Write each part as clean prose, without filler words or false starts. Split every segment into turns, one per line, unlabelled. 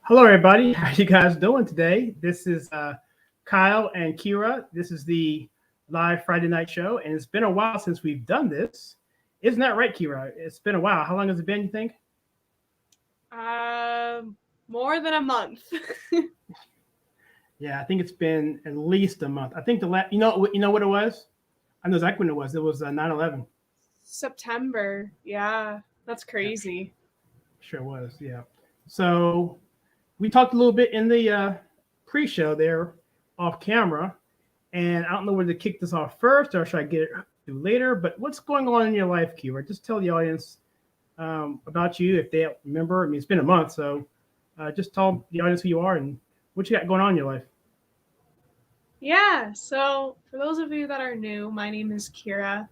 Hello, everybody. How you guys doing today? This is Kyle and Kira. This is the live Friday night show, and it's been a while since we've done this. Isn't that right, Kira? It's been a while. How long has it been, you think?
More than a month.
Yeah, I think it's been at least a month. I think the last, you know what it was? I know exactly when it was. It was 9/11.
September. Yeah, that's
Yeah,
crazy.
sure was. Yeah. So we talked a little bit in the pre-show there, off camera, and I don't know whether to kick this off first or should I get it through later. But what's going on in your life, Kira? Just tell the audience about you if they don't remember. I mean, it's been a month, so just tell the audience who you are and what you got going on in your life.
Yeah, so for those of you that are new, my name is Kira.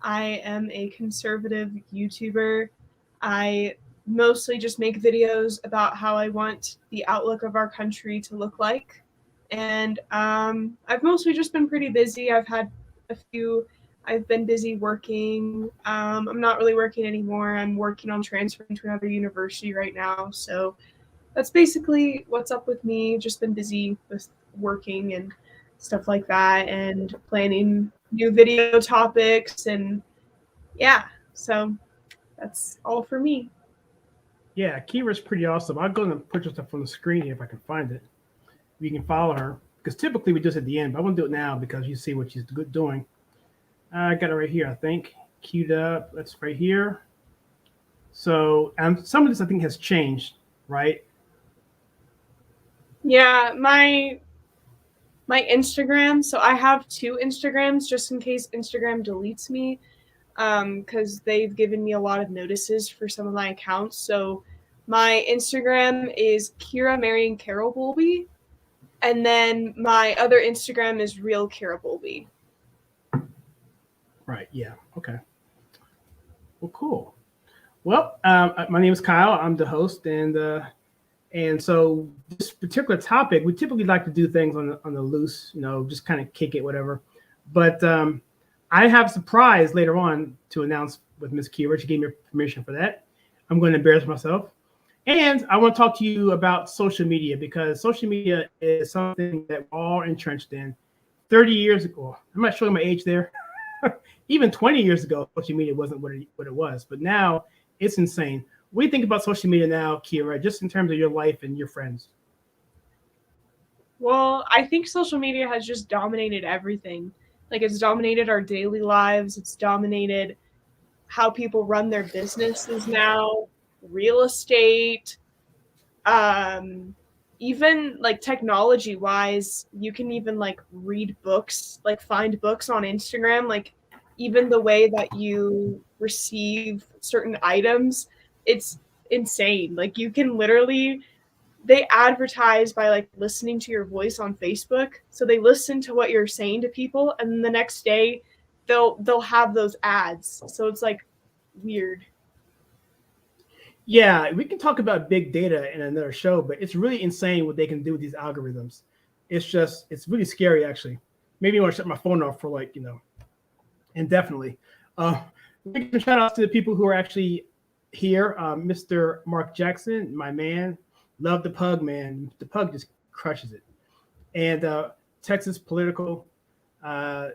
I am a conservative YouTuber. I mostly just make videos about how I want the outlook of our country to look like. And I've mostly just been pretty busy. I've been busy working. I'm not really working anymore. I'm working on transferring to another university right now. So that's basically what's up with me. Just been busy with working and stuff like that and planning new video topics and yeah. So that's all for me.
Yeah, Kira's pretty awesome. I'll go and put your stuff on the screen here if I can find it. You can follow her because typically we do this at the end, but I want to do it now because you see what she's doing. I got it right here, I think. Queued up. That's right here. So some of this I think has changed, right?
Yeah, my Instagram. So I have two Instagrams just in case Instagram deletes me, because they've given me a lot of notices for some of my accounts. So my Instagram is Kira Marion Carol Bolby, and then my other Instagram is Real Kira Bolby.
Right. Yeah. Okay. Well, cool. Well, my name is Kyle. I'm the host, and so this particular topic, we typically like to do things on the loose, just kind of kick it, whatever. But I have a surprise later on to announce with Miss Kira. She gave me permission for that. I'm going to embarrass myself, and I want to talk to you about social media because social media is something that we're all entrenched in. 30 years ago, I'm not showing my age there. Even 20 years ago, social media wasn't what it was, but now it's insane. What do you think about social media now, Kira, just in terms of your life and your friends?
Well, I think social media has just dominated everything. Like it's dominated our daily lives. It's dominated how people run their businesses now, real estate, um even like technology wise, you can even like read books, like find books on Instagram, like even the way that you receive certain items, it's insane. Like you can literally, they advertise by like listening to your voice on Facebook. So they listen to what you're saying to people and then the next day they'll have those ads. So it's like weird.
Yeah, we can talk about big data in another show, but it's really insane what they can do with these algorithms. It's really scary, actually. Maybe I want to shut my phone off for indefinitely. Uh, Shout outs to the people who are actually here. Mr. Mark Jackson, my man, love the pug, man. The pug just crushes it. And Texas political uh,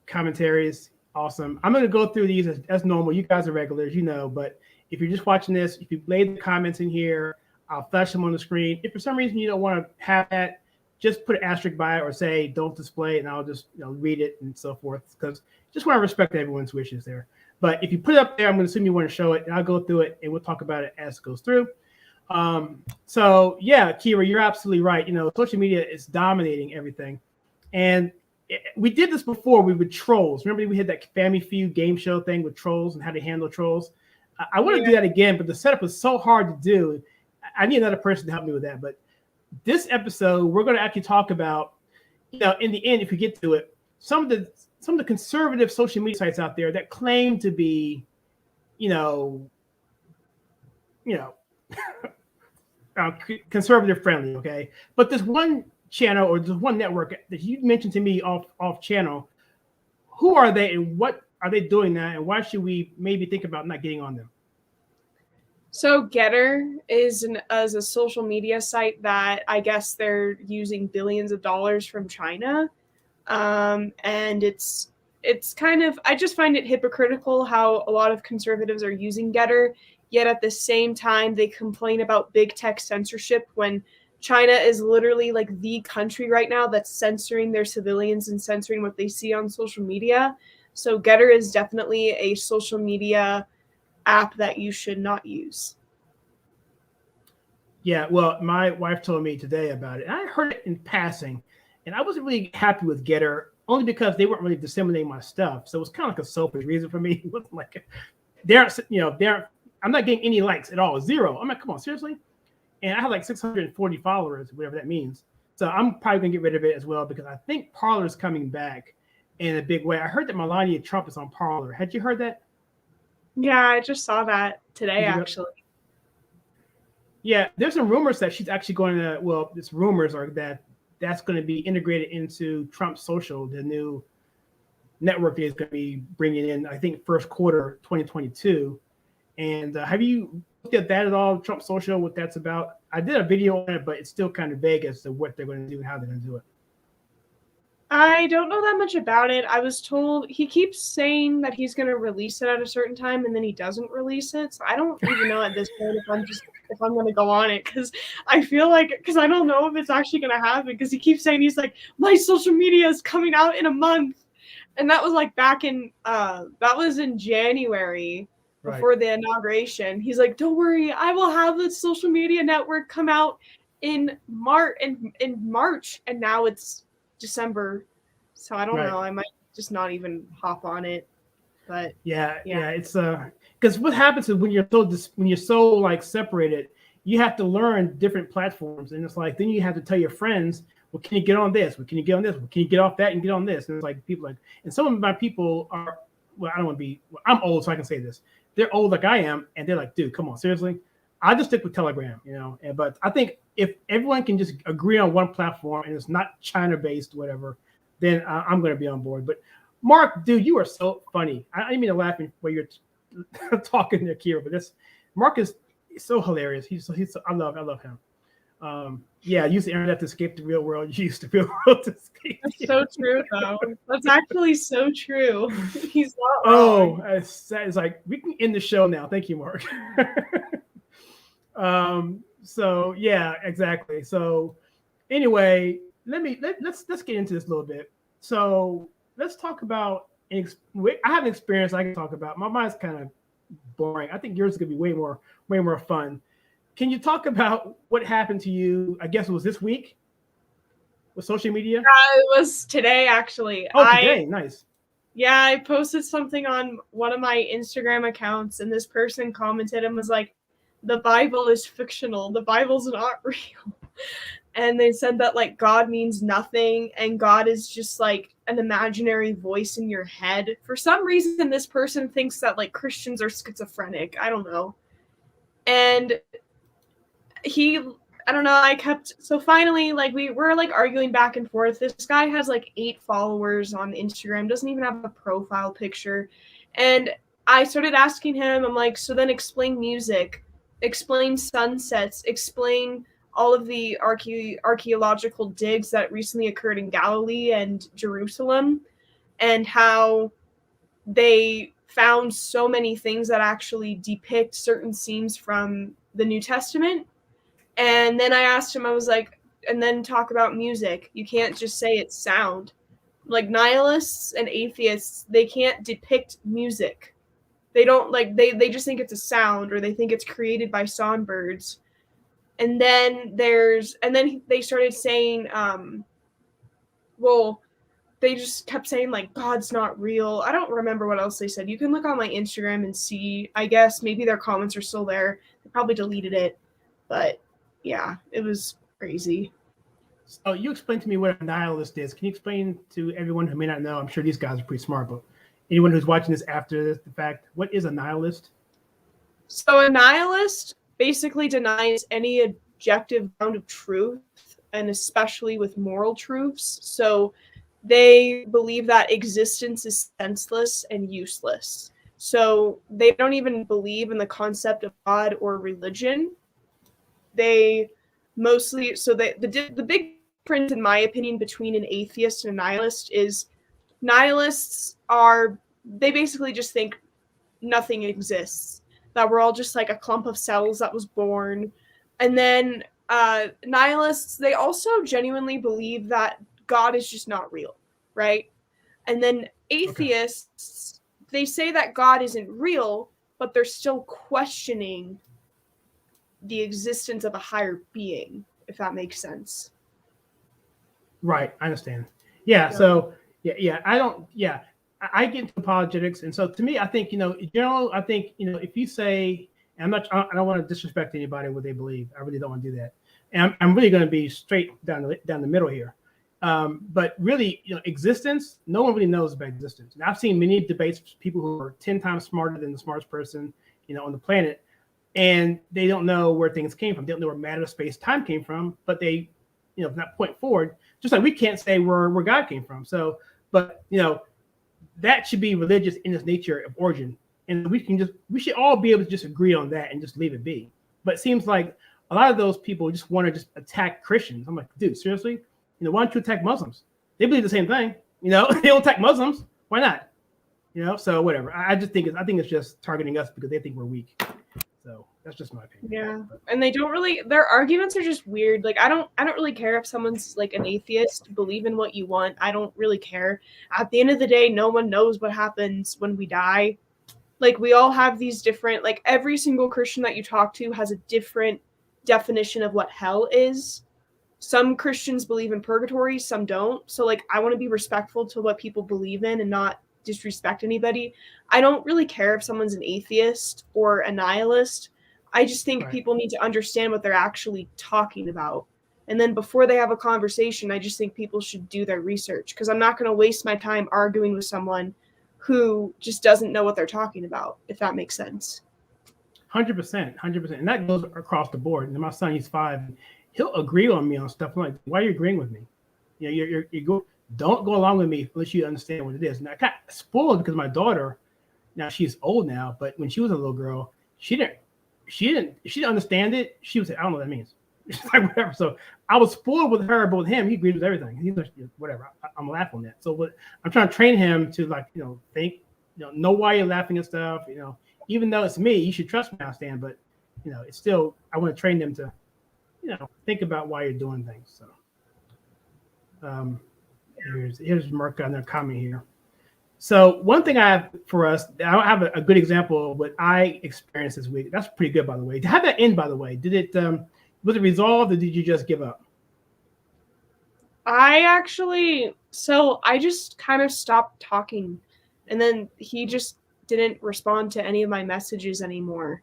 commentaries, awesome. I'm going to go through these as normal. You guys are regulars, but if you're just watching this, if you laid the comments in here, I'll flash them on the screen. If for some reason you don't want to have that, just put an asterisk by it or say don't display, and I'll just read it and so forth because just want to respect everyone's wishes there. But if you put it up there, I'm going to assume you want to show it, and I'll go through it and we'll talk about it as it goes through. So yeah, Kira, you're absolutely right. Social media is dominating everything, and we did this before. We would trolls. Remember, we had that Family Feud game show thing with trolls and how to handle trolls. I want to do that again, but the setup was so hard to do. I need another person to help me with that. But this episode, we're going to actually talk about, in the end, if we get to it, some of the conservative social media sites out there that claim to be, conservative friendly. Okay, but this one channel or this one network that you mentioned to me off channel, who are they and what are they doing now, and why should we maybe think about not getting on them?
So Getter is a social media site that I guess they're using billions of dollars from China, and it's kind of, I just find it hypocritical how a lot of conservatives are using Getter, yet at the same time they complain about big tech censorship when China is literally like the country right now that's censoring their civilians and censoring what they see on social media. So Getter is definitely a social media app that you should not use.
Yeah, well, my wife told me today about it. I heard it in passing, and I wasn't really happy with Getter only because they weren't really disseminating my stuff. So it was kind of like a selfish reason for me. It wasn't like they aren't, I'm not getting any likes at all, zero. I'm like, come on, seriously? And I have like 640 followers, whatever that means. So I'm probably gonna get rid of it as well because I think Parler is coming back in a big way. I heard that Melania Trump is on Parler. Had you heard that?
Yeah, I just saw that today, actually.
Yeah, there's some rumors that she's actually going to. Well, it's rumors are that that's going to be integrated into Trump Social, the new network that is going to be bringing in. I think first quarter 2022. And have you looked at that at all, Trump Social? What that's about? I did a video on it, but it's still kind of vague as to what they're going to do and how they're going to do it.
I don't know that much about it. I was told he keeps saying that he's going to release it at a certain time and then he doesn't release it. So I don't even know at this point if I'm going to go on it, because I feel like, because I don't know if it's actually going to happen, because he keeps saying, he's like, my social media is coming out in a month. And that was like back in that was in January before the inauguration. He's like, don't worry, I will have the social media network come out in March, and now it's December, so I don't know. I might just not even hop on it. But
yeah, it's because what happens is when you're so like separated, you have to learn different platforms, and it's like then you have to tell your friends, well, can you get on this? Well, can you get on this? Well, can you get off that and get on this? And it's like people like, and some of my people are, well, I don't want to be, well, I'm old, so I can say this. They're old like I am, and they're like, dude, come on, seriously. I just stick with Telegram, but I think if everyone can just agree on one platform and it's not China-based, whatever, then I'm going to be on board. But Mark, dude, you are so funny. I didn't mean to laugh while you're talking to Kira, but Mark is so hilarious. I love him. Yeah, use the internet to escape the real world. You used the real world to escape.
That's so true, though. That's actually so true. He's not
wrong. It's like we can end the show now. Thank you, Mark. So yeah, exactly. So anyway, let's get into this a little bit. So let's talk about. I have an experience I can talk about. My mind's kind of boring. I think yours is gonna be way more fun. Can you talk about what happened to you? I guess it was this week with social media.
It was today, actually.
Oh, today, nice.
Yeah, I posted something on one of my Instagram accounts, and this person commented and was like, the Bible is fictional. The Bible's not real. And they said that like God means nothing and God is just like an imaginary voice in your head. For some reason, this person thinks that like Christians are schizophrenic. I don't know. And I don't know, so finally, like we're like arguing back and forth. This guy has like 8 followers on Instagram, doesn't even have a profile picture. And I started asking him, I'm like, so then explain music, explain sunsets, explain all of the archaeological digs that recently occurred in Galilee and Jerusalem, and how they found so many things that actually depict certain scenes from the New Testament. And then I asked him, I was like, and then talk about music. You can't just say it's sound. Like nihilists and atheists, they can't depict music. They don't like, they just think it's a sound, or they think it's created by songbirds. And then they started saying, well, they just kept saying like God's not real. I don't remember what else they said. You can look on my Instagram and see, I guess maybe their comments are still there. They probably deleted it, but yeah, it was crazy.
Oh, you explained to me what a nihilist is. Can you explain to everyone who may not know? I'm sure these guys are pretty smart, but anyone who's watching this after the fact, what is a nihilist?
So a nihilist basically denies any objective ground of truth, and especially with moral truths. So they believe that existence is senseless and useless. So they don't even believe in the concept of God or religion. They mostly, so the big difference, in my opinion, between an atheist and a nihilist is nihilists they basically just think nothing exists, that we're all just like a clump of cells that was born. And then nihilists, they also genuinely believe that God is just not real, right? And then atheists, they say that God isn't real, but they're still questioning the existence of a higher being, if that makes sense.
Right, I understand. Yeah, so I get into apologetics, and so to me, I think, in general, I think, if you say, and I don't want to disrespect anybody what they believe. I really don't want to do that, and I'm really going to be straight down the middle here. But really, existence, no one really knows about existence. And I've seen many debates, people who are 10 times smarter than the smartest person, on the planet, and they don't know where things came from. They don't know where matter, space, time came from, but they, from that point forward, just like we can't say where God came from. So, but that should be religious in its nature of origin, and we should all be able to just agree on that and just leave it be. But it seems like a lot of those people just want to just attack Christians. I'm like, dude, seriously? Why don't you attack Muslims? They believe the same thing. They don't attack Muslims. Why not? So whatever. I think it's just targeting us because they think we're weak. So that's just my opinion.
Yeah, and they don't really. Their arguments are just weird. Like I don't really care if someone's like an atheist. Believe in what you want. I don't really care. At the end of the day, no one knows what happens when we die. Like we all have these different. Like every single Christian that you talk to has a different definition of what hell is. Some Christians believe in purgatory, some don't. So like I want to be respectful to what people believe in and not disrespect anybody. I don't really care if someone's an atheist or a nihilist. I just think people need to understand what they're actually talking about. And then before they have a conversation, I just think people should do their research, because I'm not going to waste my time arguing with someone who just doesn't know what they're talking about, if that makes sense.
100%. And that goes across the board. And my son, he's 5. He'll agree on me on stuff. I'm like, why are you agreeing with me? Don't go along with me unless you understand what it is. And I got spoiled because my daughter, now she's old now, but when she was a little girl, she didn't understand it. She would say, I don't know what that means. She's like, whatever. So I was spoiled with her, but with him, he agreed with everything. He's like, whatever. I'm laughing at that. So I'm trying to train him to think, know why you're laughing at stuff. Even though it's me, you should trust me, I understand. But it's still, I want to train them to, think about why you're doing things. So here's Mark on their comment here. So one thing I have for us, I don't have a good example of what I experienced this week. That's pretty good, by the way. How'd that end, by the way? Did it was it resolved, or did you just give up?
I just kind of stopped talking, and then he just didn't respond to any of my messages anymore.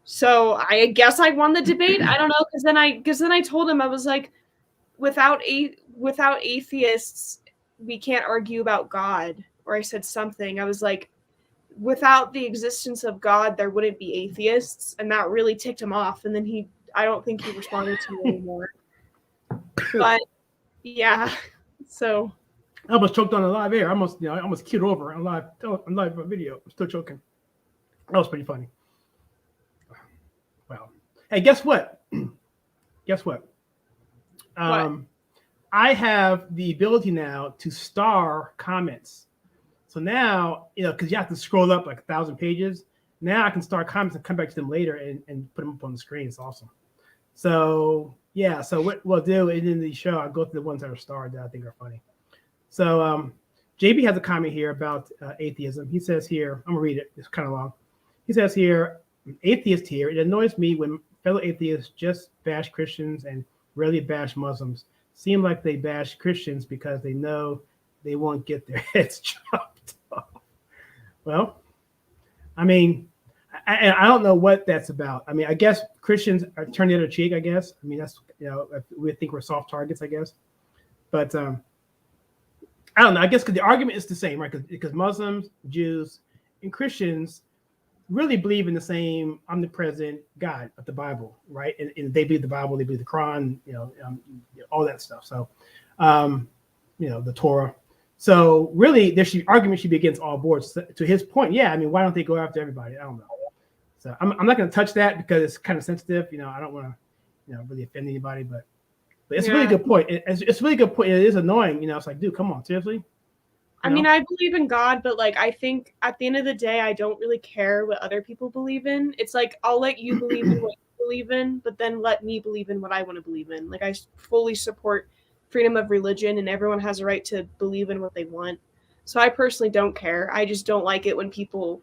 So I guess I won the debate. I don't know, because then I told him, I was like, without atheists, we can't argue about God. Or I said something. I was like, without the existence of God, there wouldn't be atheists, and that really ticked him off. And then I don't think he responded to me anymore. But yeah, so
I almost choked on a live air. I almost keeled over on live video. I'm still choking. That was pretty funny. Well, hey, guess what?
what?
I have the ability now to star comments. So now, because you have to scroll up like 1,000 pages. Now I can star comments and come back to them later and put them up on the screen. It's awesome. So yeah, so what we'll do in the show, I'll go through the ones that are starred that I think are funny. So JB has a comment here about atheism. He says here, I'm gonna read it. It's kind of long. He says here, atheist here. It annoys me when fellow atheists just bash Christians and rarely bash Muslims. Seem like they bash Christians because they know they won't get their heads chopped off. Well, I mean, I don't know what that's about. I mean, I guess Christians are turning the other cheek, I guess. I mean, that's, we think we're soft targets, I guess. But I don't know. I guess because the argument is the same, right? Because Muslims, Jews, and Christians really believe in the same omnipresent God of the Bible, right? And they believe the Bible, they believe the Quran, all that stuff. So, the Torah. So really, argument should be against all boards. To his point, yeah, I mean, why don't they go after everybody? I don't know. So I'm not going to touch that because it's kind of sensitive. I don't want to, really offend anybody, but it's a really good point. It's a really good point. It is annoying. It's like, dude, come on, seriously.
I mean, I believe in God, but like, I think at the end of the day, I don't really care what other people believe in. It's like, I'll let you believe in what you believe in, but then let me believe in what I want to believe in. Like, I fully support freedom of religion, and everyone has a right to believe in what they want. So I personally don't care. I just don't like it when people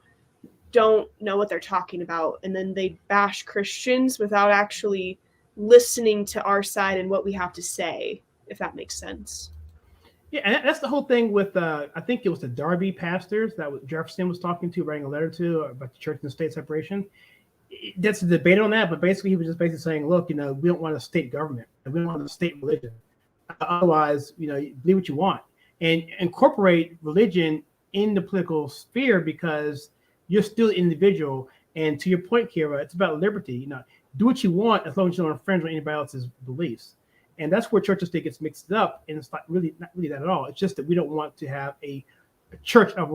don't know what they're talking about, and then they bash Christians without actually listening to our side and what we have to say, if that makes sense.
Yeah, and that's the whole thing with I think it was the Darby pastors that Jefferson was talking to, writing a letter to about the church and state separation. That's a debate on that, but basically he was just basically saying, look, we don't want a state government, we don't want a state religion. Otherwise, believe what you want and incorporate religion in the political sphere because you're still an individual. And to your point, Kira, it's about liberty. Do what you want as long as you don't infringe on anybody else's beliefs. And that's where church and state gets mixed up. And it's not really that at all. It's just that we don't want to have a church of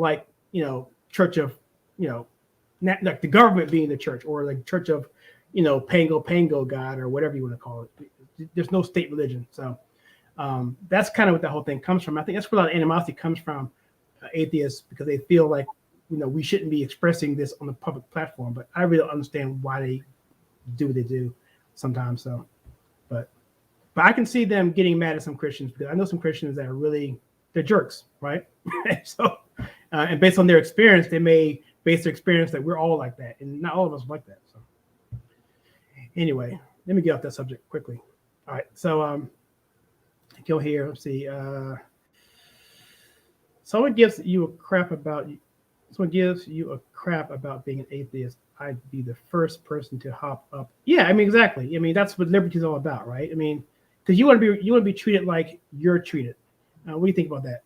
church of, not like the government being the church, or like church of, Pango God, or whatever you want to call it. There's no state religion. So that's kind of what that whole thing comes from. I think that's where a lot of animosity comes from, atheists, because they feel like, we shouldn't be expressing this on the public platform. But I really don't understand why they do what they do sometimes. So, but I can see them getting mad at some Christians, because I know some Christians that are they're jerks, right? So, and based on their experience, they may base their experience that we're all like that, and not all of us are like that. So, anyway, let me get off that subject quickly. All right, so go here. Let's see. Someone gives you a crap about being an atheist. I'd be the first person to hop up. Yeah, I mean, exactly. I mean, that's what liberty is all about, right? I mean, because you want to be treated like you're treated. What do you think about that?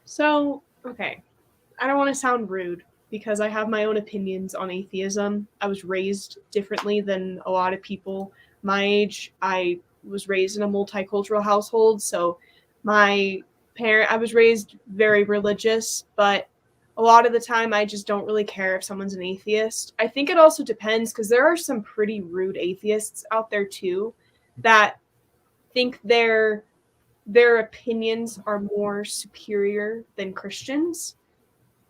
So, okay. I don't want to sound rude because I have my own opinions on atheism. I was raised differently than a lot of people my age. I was raised in a multicultural household, so I was raised very religious, but a lot of the time I just don't really care if someone's an atheist. I think it also depends, because there are some pretty rude atheists out there too that think their opinions are more superior than Christians.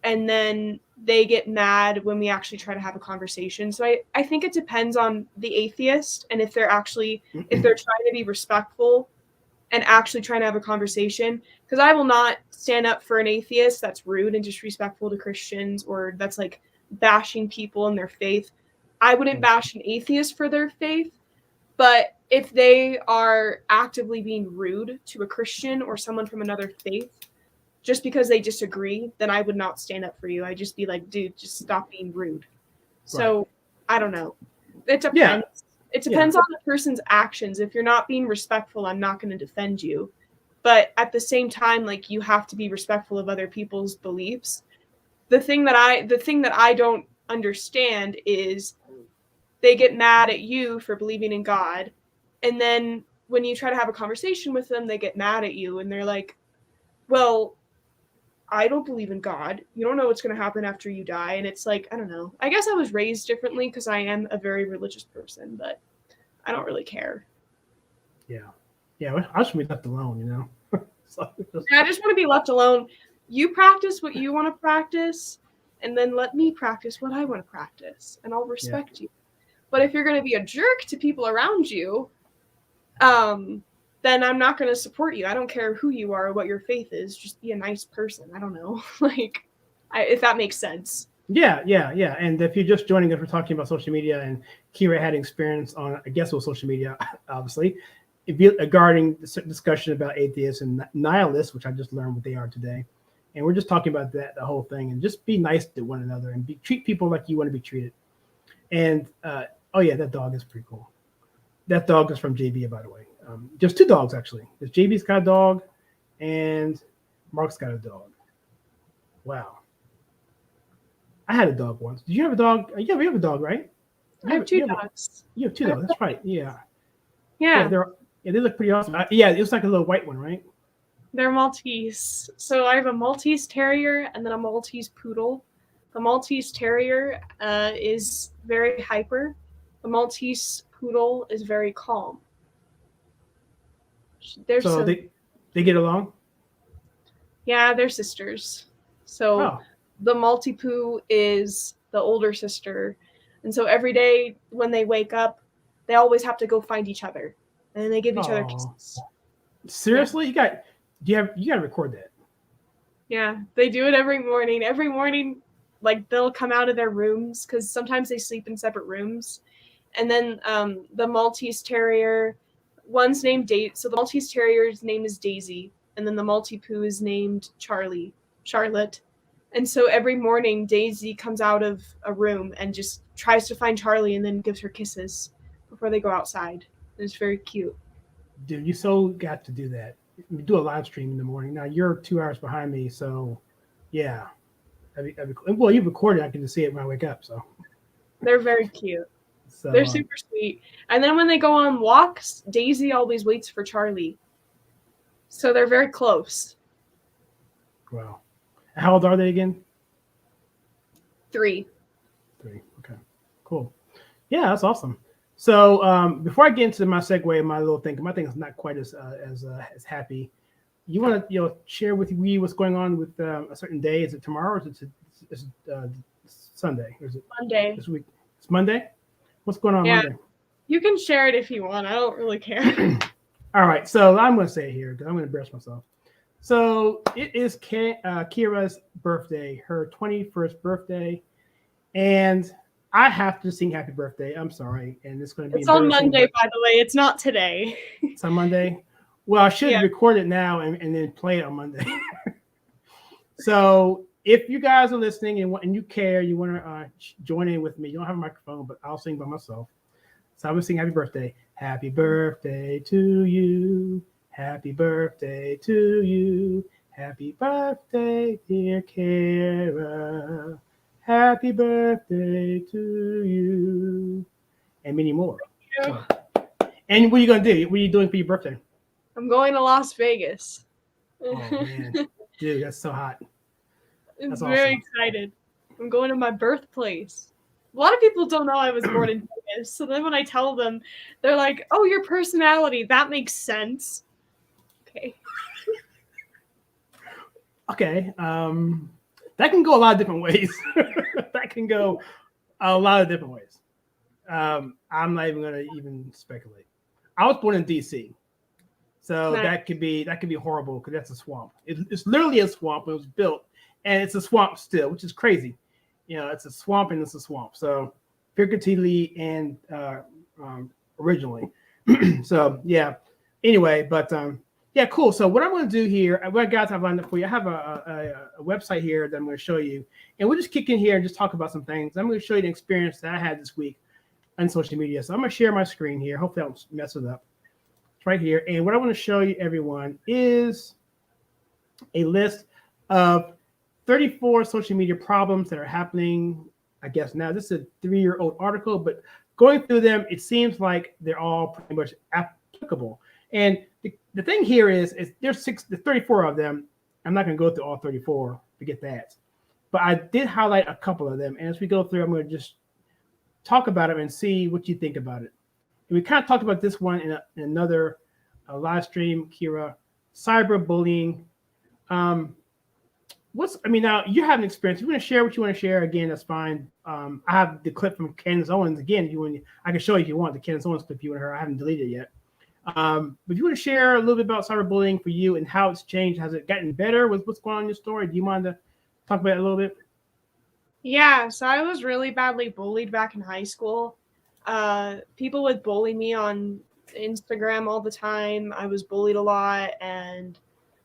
And then they get mad when we actually try to have a conversation. So I think it depends on the atheist, and if they're trying to be respectful and actually trying to have a conversation. Because I will not stand up for an atheist that's rude and disrespectful to Christians, or that's like bashing people and their faith. I wouldn't bash an atheist for their faith, but if they are actively being rude to a Christian or someone from another faith, just because they disagree, then I would not stand up for you. I'd just be like, dude, just stop being rude. Right. So I don't know. It depends. Yeah. It depends on the person's actions. If you're not being respectful, I'm not going to defend you. But at the same time, like, you have to be respectful of other people's beliefs. The thing that I don't understand is they get mad at you for believing in God, and then when you try to have a conversation with them, they get mad at you, and they're like, well, I don't believe in God. You don't know what's going to happen after you die. And it's like, I don't know. I guess I was raised differently because I am a very religious person, but I don't really care.
Yeah. Yeah, I should be left alone, So
I just want to be left alone. You practice what you want to practice, and then let me practice what I want to practice, and I'll respect you. But if you're going to be a jerk to people around you, then I'm not going to support you. I don't care who you are or what your faith is. Just be a nice person. I don't know. If that makes sense.
Yeah. And if you're just joining us, we're talking about social media, and Kira had experience on, I guess it was social media, obviously, regarding the discussion about atheists and nihilists, which I just learned what they are today. And we're just talking about the whole thing, and just be nice to one another and treat people like you want to be treated. And, that dog is pretty cool. That dog is from JB, by the way. There's two dogs, actually. There's JB's got a dog, and Mark's got a dog. Wow. I had a dog once. Did you have a dog? You have a dog, right?
I have two dogs.
You have two dogs. That's right. Yeah.
Yeah.
Yeah, they look pretty awesome. Yeah, it was like a little white one, right?
They're Maltese. So I have a Maltese Terrier and then a Maltese Poodle. The Maltese Terrier is very hyper. The Maltese Poodle is very calm. They're
So
so
they get along.
yeah, they're sisters. So
Oh,
the Maltipoo is the older sister, and so every day when they wake up, they always have to go find each other, and then they give each other
oh,
kisses.
seriously? You got to record that.
Yeah, they do it every morning. Every morning, like they'll come out of their rooms because sometimes they sleep in separate rooms, and then the Maltese Terrier, one's named So the Maltese Terrier's name is Daisy, and then the Maltipoo is named Charlotte. And so every morning, Daisy comes out of a room and just tries to find Charlie, and then gives her kisses before they go outside. It's very cute.
Dude, you so got to do that. We do a live stream in the morning. Now you're 2 hours behind me, so yeah. Well, you recorded. I can just see it when I wake up. So
They're very cute.
So
They're super sweet. And then when they go on walks, Daisy always waits for Charlie. So they're very close.
Wow. How old are they again?
3.
3. Okay. Cool. Yeah, that's awesome. So before I get into my segue, my little thing, my thing is not quite as happy. You want to share with me what's going on with a certain day? Is it tomorrow or is it Sunday? Or is it
Monday.
this week? It's Monday. What's going on Monday?
You can share it if you want. I don't really care.
All right. So I'm going to say it here because I'm going to embarrass myself. So it is Kira's birthday, her 21st birthday, and I have to sing happy birthday. I'm sorry. And it's going to be
on Monday, by the way. It's not today.
It's on Monday. Well, I should record it now and then play it on Monday. So if you guys are listening and you care, you want to join in with me, you don't have a microphone, but I'll sing by myself. So I'm going to sing happy birthday. Happy birthday to you. Happy birthday to you. Happy birthday, dear Kara. Happy birthday to you. And many more. So, and what are you going to do? What are you doing for your birthday?
I'm going to Las Vegas.
Oh, man. Dude, that's so hot.
I'm very excited. I'm going to my birthplace. A lot of people don't know I was born in Vegas. So then when I tell them, they're like, oh, your personality, that makes sense. Okay.
Okay. That can go a lot of different ways. That can go a lot of different ways. I'm not even going to even speculate. I was born in DC. So that could be horrible because that's a swamp. It's literally a swamp. It was built, and it's a swamp still, which is crazy. It's a swamp and it's a swamp. So figuratively and originally. So yeah. Anyway, but yeah, cool. So what I'm going to do here, what guys I've lined up for you, I have a website here that I'm going to show you, and we'll just kick in here and just talk about some things. I'm going to show you the experience that I had this week on social media. So I'm going to share my screen here. Hopefully I don't mess it up. Right here, and what I want to show you everyone is a list of 34 social media problems that are happening. I guess now this is a 3-year-old article, but going through them, it seems like they're all pretty much applicable. And the thing here is there's 34 of them. I'm not going to go through all 34, forget that, but I did highlight a couple of them, and as we go through, I'm going to just talk about them and see what you think about it. And we kind of talked about this one in another live stream, Kira, cyberbullying. Now you have an experience. If you want to share what you want to share, again, that's fine. I have the clip from Candace Owens. Again, I can show you if you want the Candace Owens clip you and her. I haven't deleted it yet. But if you want to share a little bit about cyberbullying for you and how it's changed, has it gotten better with what's going on in your story? Do you mind to talk about it a little bit?
Yeah, so I was really badly bullied back in high school. People would bully me on Instagram all the time. I was bullied a lot, and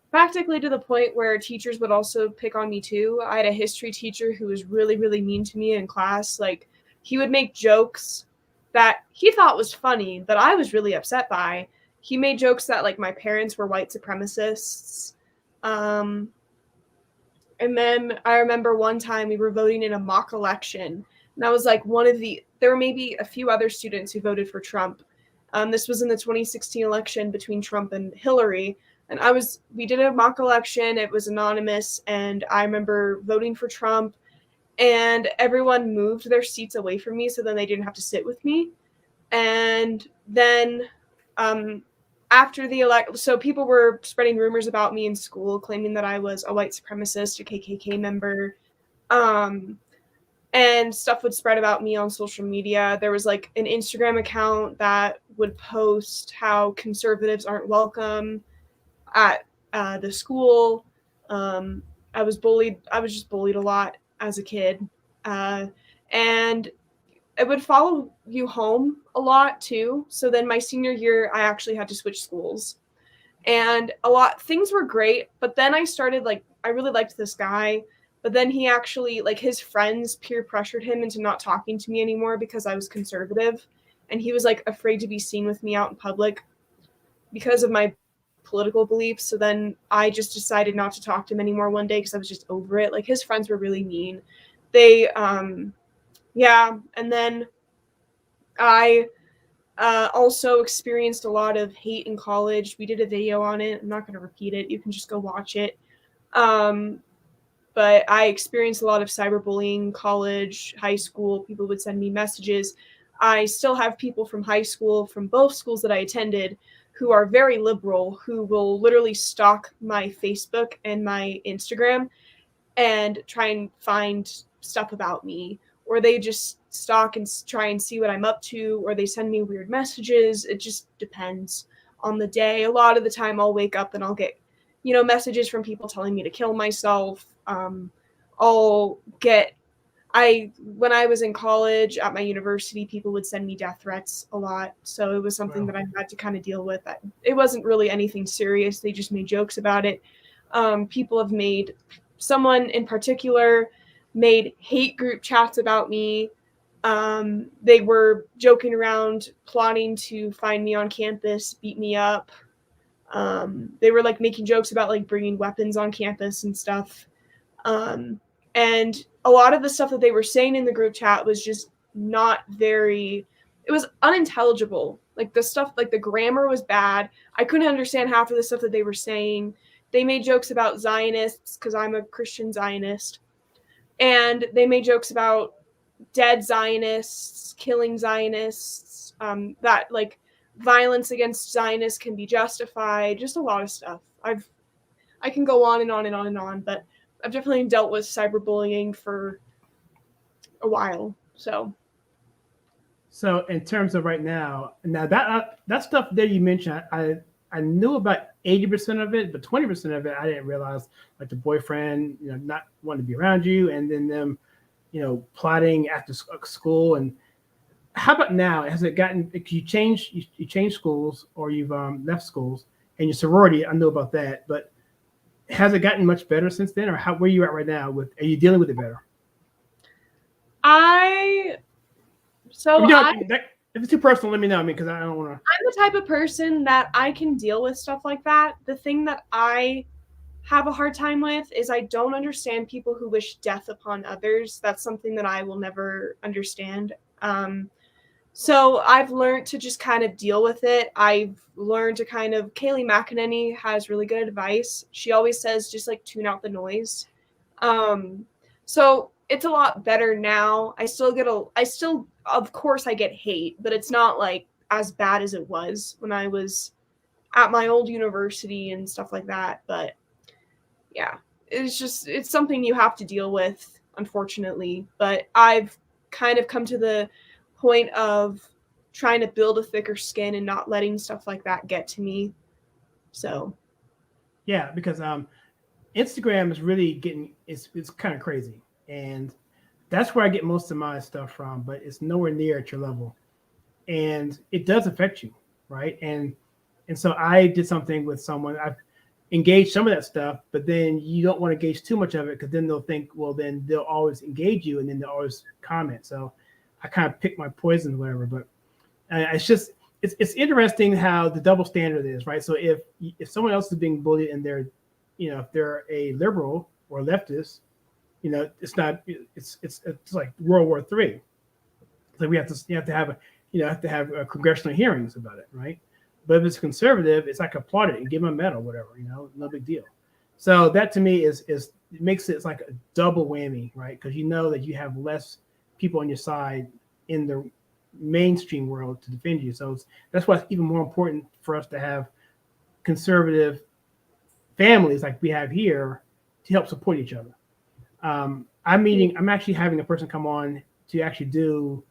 practically to the point where teachers would also pick on me too. I had a history teacher who was really, really mean to me in class. Like, he would make jokes that he thought was funny that I was really upset by. He made jokes that, like, my parents were white supremacists. And then I remember one time we were voting in a mock election, and I was like there were maybe a few other students who voted for Trump, This was in the 2016 election between Trump and Hillary. And we did a mock election. It was anonymous. And I remember voting for Trump, and everyone moved their seats away from me so then they didn't have to sit with me. And then after the election, so people were spreading rumors about me in school, claiming that I was a white supremacist, a KKK member, and stuff would spread about me on social media. There was like an Instagram account that would post how conservatives aren't welcome at the school. I was bullied. I was just bullied a lot as a kid. And it would follow you home a lot too. So then my senior year, I actually had to switch schools. And things were great. But then I started I really liked this guy. But then he actually, his friends peer pressured him into not talking to me anymore because I was conservative. And he was afraid to be seen with me out in public because of my political beliefs. So then I just decided not to talk to him anymore one day because I was just over it. His friends were really mean. They, yeah. And then I also experienced a lot of hate in college. We did a video on it. I'm not going to repeat it. You can just go watch it. But I experienced a lot of cyberbullying in college, high school. People would send me messages. I still have people from high school, from both schools that I attended, who are very liberal, who will literally stalk my Facebook and my Instagram and try and find stuff about me. Or they just stalk and try and see what I'm up to, or they send me weird messages. It just depends on the day. A lot of the time I'll wake up and I'll get, messages from people telling me to kill myself. When I was in college at my university, people would send me death threats a lot. So it was something that I had to kind of deal with. It wasn't really anything serious. They just made jokes about it. Someone in particular made hate group chats about me. They were joking around, plotting to find me on campus, beat me up. They were making jokes about bringing weapons on campus and stuff. And a lot of the stuff that they were saying in the group chat was just it was unintelligible. The grammar was bad. I couldn't understand half of the stuff that they were saying. They made jokes about Zionists because I'm a Christian Zionist. And they made jokes about dead Zionists, killing Zionists, that violence against Zionists can be justified, just a lot of stuff. I can go on and on and on and on, but I've definitely dealt with cyberbullying for a while. So
in terms of right now that stuff that you mentioned, I knew about 80% of it, but 20% of it I didn't realize, the boyfriend, not wanting to be around you, and then them, plotting after school. And how about now? Has it gotten? You changed schools, or you've left schools, and your sorority? I know about that, but has it gotten much better since then, or where are you at right now? Are you dealing with it better? If it's too personal, let me know. Because I don't want to.
I'm the type of person that I can deal with stuff like that. The thing that I have a hard time with is I don't understand people who wish death upon others. That's something that I will never understand. So I've learned to just kind of deal with it. I've learned to Kayleigh McEnany has really good advice. She always says, just tune out the noise. So it's a lot better now. Of course I get hate, but it's not as bad as it was when I was at my old university and stuff like that. But yeah, it's something you have to deal with, unfortunately. But I've kind of come to the point of trying to build a thicker skin and not letting stuff like that get to me. So
yeah, because Instagram is really it's kind of crazy, and that's where I get most of my stuff from, but it's nowhere near at your level, and it does affect you, right? And so I did something with someone. I've engaged some of that stuff, but then you don't want to engage too much of it, because then they'll think, well, then they'll always engage you, and then they'll always comment. So I kind of pick my poison, whatever. But it's interesting how the double standard is, right? So if someone else is being bullied and they're, if they're a liberal or leftist, it's like World War III. So you have to have have to have congressional hearings about it, right? But if it's conservative, it's like applaud it and give them a medal, whatever, no big deal. So that to me is it makes it like a double whammy, right? Because you know that you have less people on your side in the mainstream world to defend you. So that's why it's even more important for us to have conservative families like we have here to help support each other. I'm actually having a person come on to actually do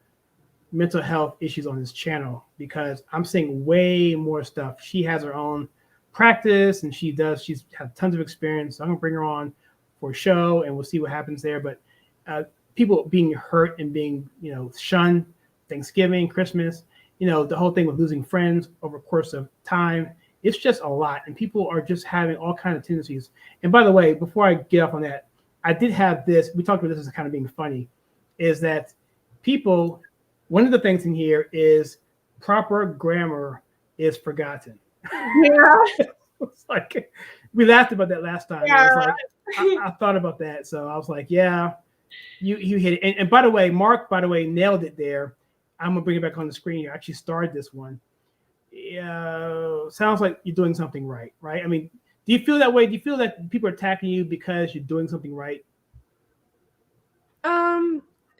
mental health issues on this channel because I'm seeing way more stuff. She has her own practice and she's had tons of experience. So I'm gonna bring her on for a show and we'll see what happens there. But people being hurt and being, shunned, Thanksgiving, Christmas, the whole thing with losing friends over the course of time, it's just a lot. And people are just having all kinds of tendencies. And by the way, before I get off on that, I did have this, we talked about this as kind of being funny, is that people, one of the things in here is proper grammar is forgotten.
Yeah.
It's like, we laughed about that last time.
Yeah.
I was like, I thought about that. So I was like, yeah, you hit it. And by the way, Mark, nailed it there. I'm gonna bring it back on the screen here. I actually started this one. Sounds like you're doing something right? I mean, do you feel that way? Do you feel that people are attacking you because you're doing something right?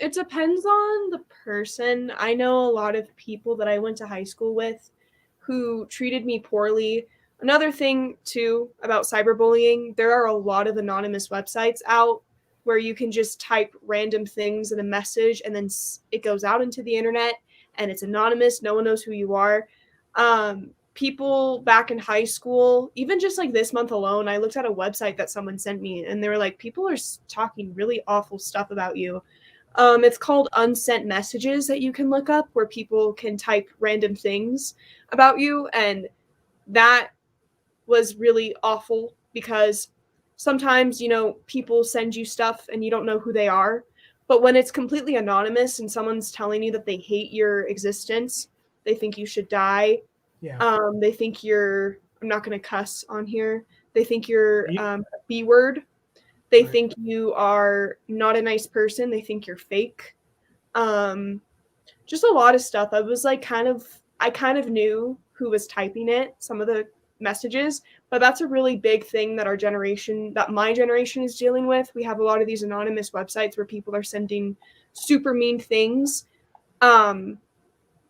It depends on the person. I know a lot of people that I went to high school with who treated me poorly. Another thing too about cyberbullying, there are a lot of anonymous websites out where you can just type random things in a message and then it goes out into the internet and it's anonymous. No one knows who you are. People back in high school, even just like this month alone, I looked at a website that someone sent me and they were like, people are talking really awful stuff about you. It's called unsent messages that you can look up where people can type random things about you. And that was really awful because sometimes, people send you stuff and you don't know who they are. But when it's completely anonymous and someone's telling you that they hate your existence, they think you should die.
Yeah.
They think I'm not going to cuss on here. They think you're a B word. They think you are not a nice person. They think you're fake. Just a lot of stuff. I was like, I kind of knew who was typing it, some of the messages, but that's a really big thing that my generation is dealing with. We have a lot of these anonymous websites where people are sending super mean things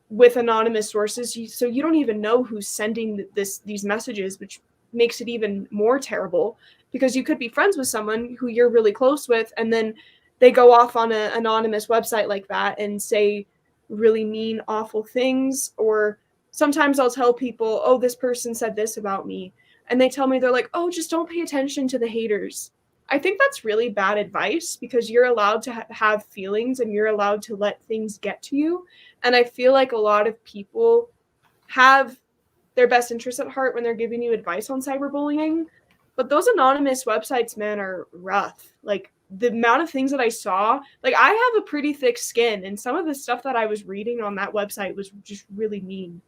with anonymous sources. So you don't even know who's sending these messages, which makes it even more terrible. Because you could be friends with someone who you're really close with, and then they go off on an anonymous website like that and say really mean, awful things. Or sometimes I'll tell people, oh, this person said this about me. And they tell me, they're like, oh, just don't pay attention to the haters. I think that's really bad advice because you're allowed to have feelings and you're allowed to let things get to you. And I feel like a lot of people have their best interests at heart when they're giving you advice on cyberbullying. But those anonymous websites, man, are rough. Like the amount of things that I saw, like I have a pretty thick skin and some of the stuff that I was reading on that website was just really mean.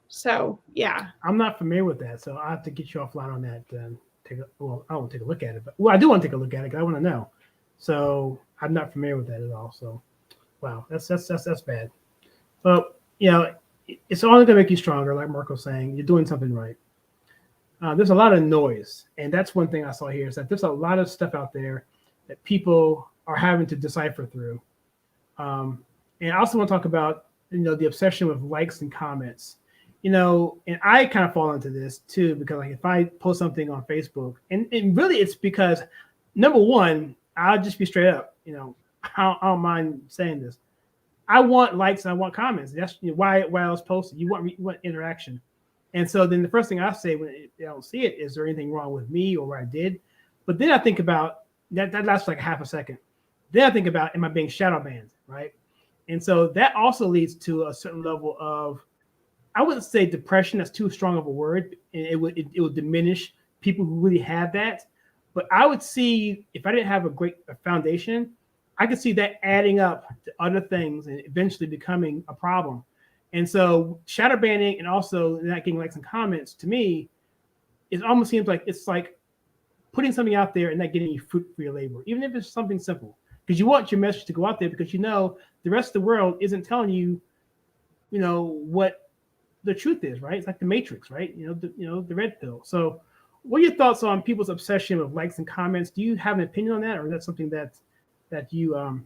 So, yeah.
I'm not familiar with that. So I have to get you offline on that. I won't take a look at it, but I do want to take a look at it because I want to know. So I'm not familiar with that at all. So, wow, that's bad. But, it's only going to make you stronger. Like Mark was saying, you're doing something right. There's a lot of noise, and that's one thing I saw here is that there's a lot of stuff out there that people are having to decipher through. And I also want to talk about, the obsession with likes and comments. And I kind of fall into this too, because like if I post something on Facebook, and really it's because, number one, I'll just be straight up, I don't mind saying this. I want likes and I want comments. That's why I was posting. You want interaction. And so then the first thing I say when I don't see it, is there anything wrong with me or what I did? But then I think about that lasts like half a second. Then I think about, am I being shadow banned, right? And so that also leads to a certain level of, I wouldn't say depression, that's too strong of a word. And it would diminish people who really have that. But I would see, if I didn't have a great foundation, I could see that adding up to other things and eventually becoming a problem. And so shadow banning and also not getting likes and comments, to me, it almost seems like it's like putting something out there and not getting you fruit for your labor, even if it's something simple. Because you want your message to go out there because the rest of the world isn't telling you what the truth is, right? It's like the Matrix, right? The red pill. So what are your thoughts on people's obsession with likes and comments? Do you have an opinion on that, or is that something that you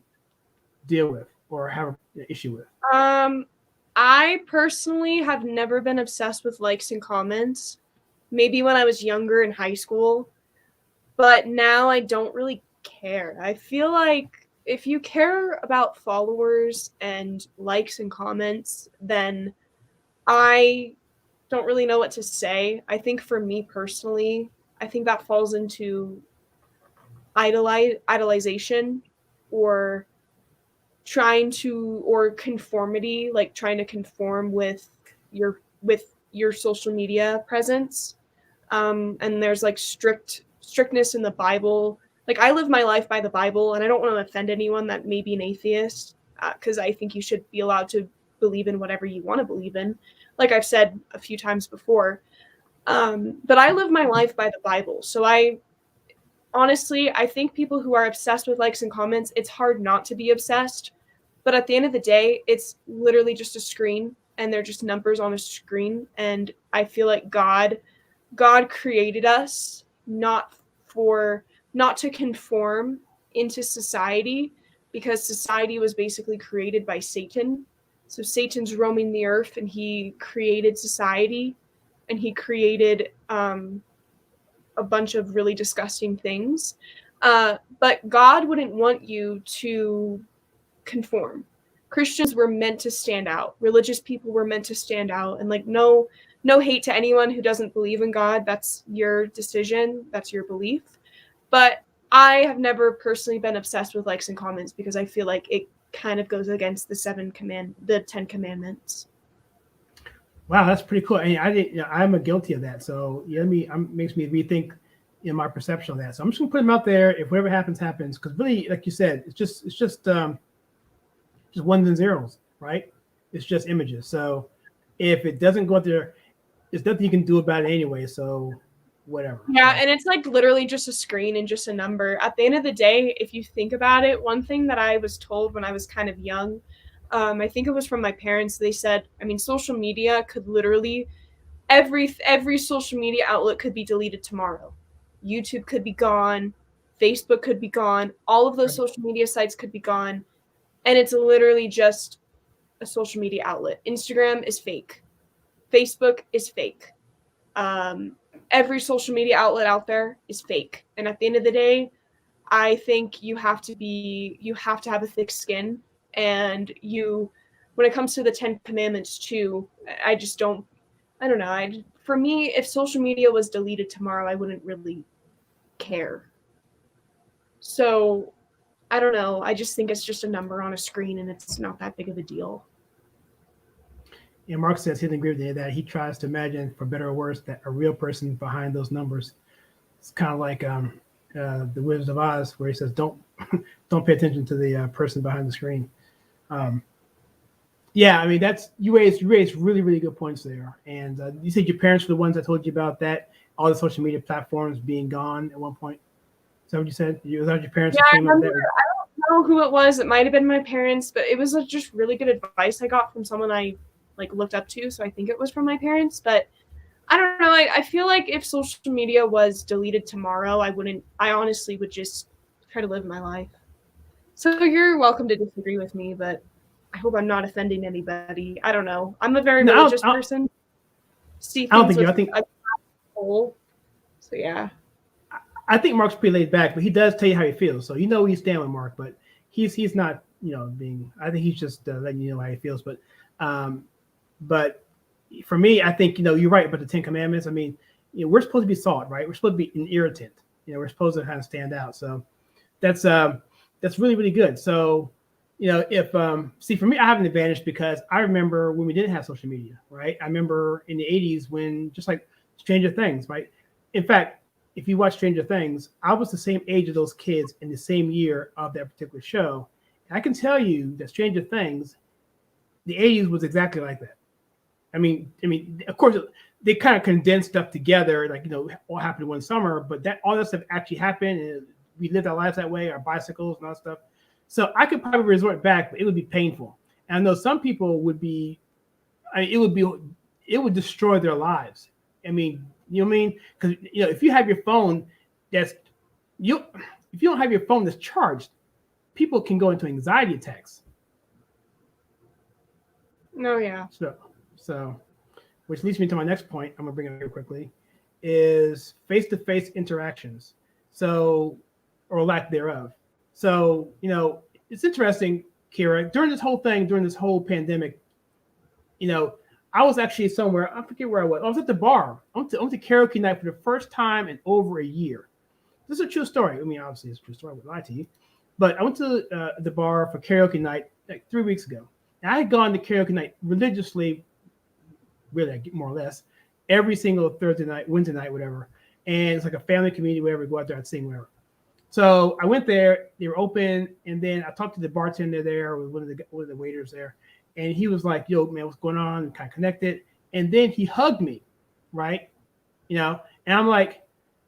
deal with or have an issue with?
I personally have never been obsessed with likes and comments. Maybe when I was younger in high school, but now I don't really care. I feel like if you care about followers and likes and comments, then I don't really know what to say. I think for me personally, I think that falls into idolization or conformity, like trying to conform with your social media presence. And there's like strictness in the Bible. Like I live my life by the Bible, and I don't want to offend anyone that may be an atheist, because I think you should be allowed to believe in whatever you want to believe in, like I've said a few times before. But I live my life by the Bible. So I think people who are obsessed with likes and comments, it's hard not to be obsessed. But at the end of the day, it's literally just a screen, and they're just numbers on a screen. And I feel like God created us not to conform into society, because society was basically created by Satan. So Satan's roaming the earth, and he created society, and he created a bunch of really disgusting things. But God wouldn't want you to conform. Christians were meant to stand out. Religious people were meant to stand out. And like no hate to anyone who doesn't believe in God. That's your decision. That's your belief. But I have never personally been obsessed with likes and comments, because I feel like it kind of goes against the 10 Commandments.
Wow, that's pretty cool. And I'm guilty of that. So makes me rethink my perception of that. So I'm just gonna put them out there. If whatever happens, happens. Because really, like you said, it's just ones and zeros, right? It's just images. So if it doesn't go out there, there's nothing you can do about it anyway. So whatever.
Yeah, and it's like literally just a screen and just a number. At the end of the day, if you think about it, one thing that I was told when I was kind of young, I think it was from my parents. They said, social media could literally, every social media outlet could be deleted tomorrow. YouTube could be gone. Facebook could be gone. All of those social media sites could be gone. And it's literally just a social media outlet. Instagram is fake. Facebook is fake. Every social media outlet out there is fake. And at the end of the day, I think you have to have a thick skin. And when it comes to the 10 Commandments too, I don't know. For me, if social media was deleted tomorrow, I wouldn't really care. So I don't know. I just think it's just a number on a screen, and it's not that big of a deal.
And Mark says he didn't agree with that. He tries to imagine, for better or worse, that a real person behind those numbers. It's kind of like the Wizard of Oz, where he says, "Don't pay attention to the person behind the screen." You raised really, really good points there. And you said your parents were the ones that told you about that, all the social media platforms being gone at one point. Is that what you said? Was that your parents?
Yeah,
I don't
know who it was. It might have been my parents, but it was just really good advice I got from someone I looked up to. So I think it was from my parents, but I don't know. I feel like if social media was deleted tomorrow, I honestly would just try to live my life. So you're welcome to disagree with me, but I hope I'm not offending anybody. I don't know. I'm a very religious person. I don't think you. I think whole. So yeah.
I think Mark's pretty laid back, but he does tell you how he feels. So we stand with Mark, but he's not being. I think he's just letting you know how he feels. But for me, I think you're right about the 10 Commandments. We're supposed to be salt, right? We're supposed to be an irritant. We're supposed to kind of stand out. So that's really, really good. So if for me, I have an advantage because I remember when we didn't have social media, right? I remember in the 80s when, just like Stranger Things, right? In fact, if you watch Stranger Things, I was the same age of those kids in the same year of that particular show. And I can tell you that Stranger Things, the 80s was exactly like that. Of course, they kind of condensed stuff together, all happened one summer, but all that stuff actually happened, and we lived our lives that way, our bicycles and all that stuff. So I could probably resort back, but it would be painful. And I know some people would be I mean, it would destroy their lives. I mean, you know what I mean? Because if you have your phone if you don't have your phone that's charged, people can go into anxiety attacks.
No, yeah.
So, which leads me to my next point. I'm gonna bring it up here quickly, is face-to-face interactions. So, or lack thereof. So, it's interesting, Kira. During this whole pandemic, I was actually somewhere. I forget where I was. I was at the bar. I went to karaoke night for the first time in over a year. This is a true story. I mean, obviously it's a true story. I would lie to you, but I went to the bar for karaoke night like 3 weeks ago. And I had gone to karaoke night religiously, really more or less, every single Thursday night, Wednesday night, whatever. And it's like a family community, whatever. Go out there, I'd sing, whatever. So I went there. They were open, and then I talked to the bartender there, with one of the waiters there, and he was like, "Yo, man, what's going on?" And kind of connected, and then he hugged me, right? And I'm like,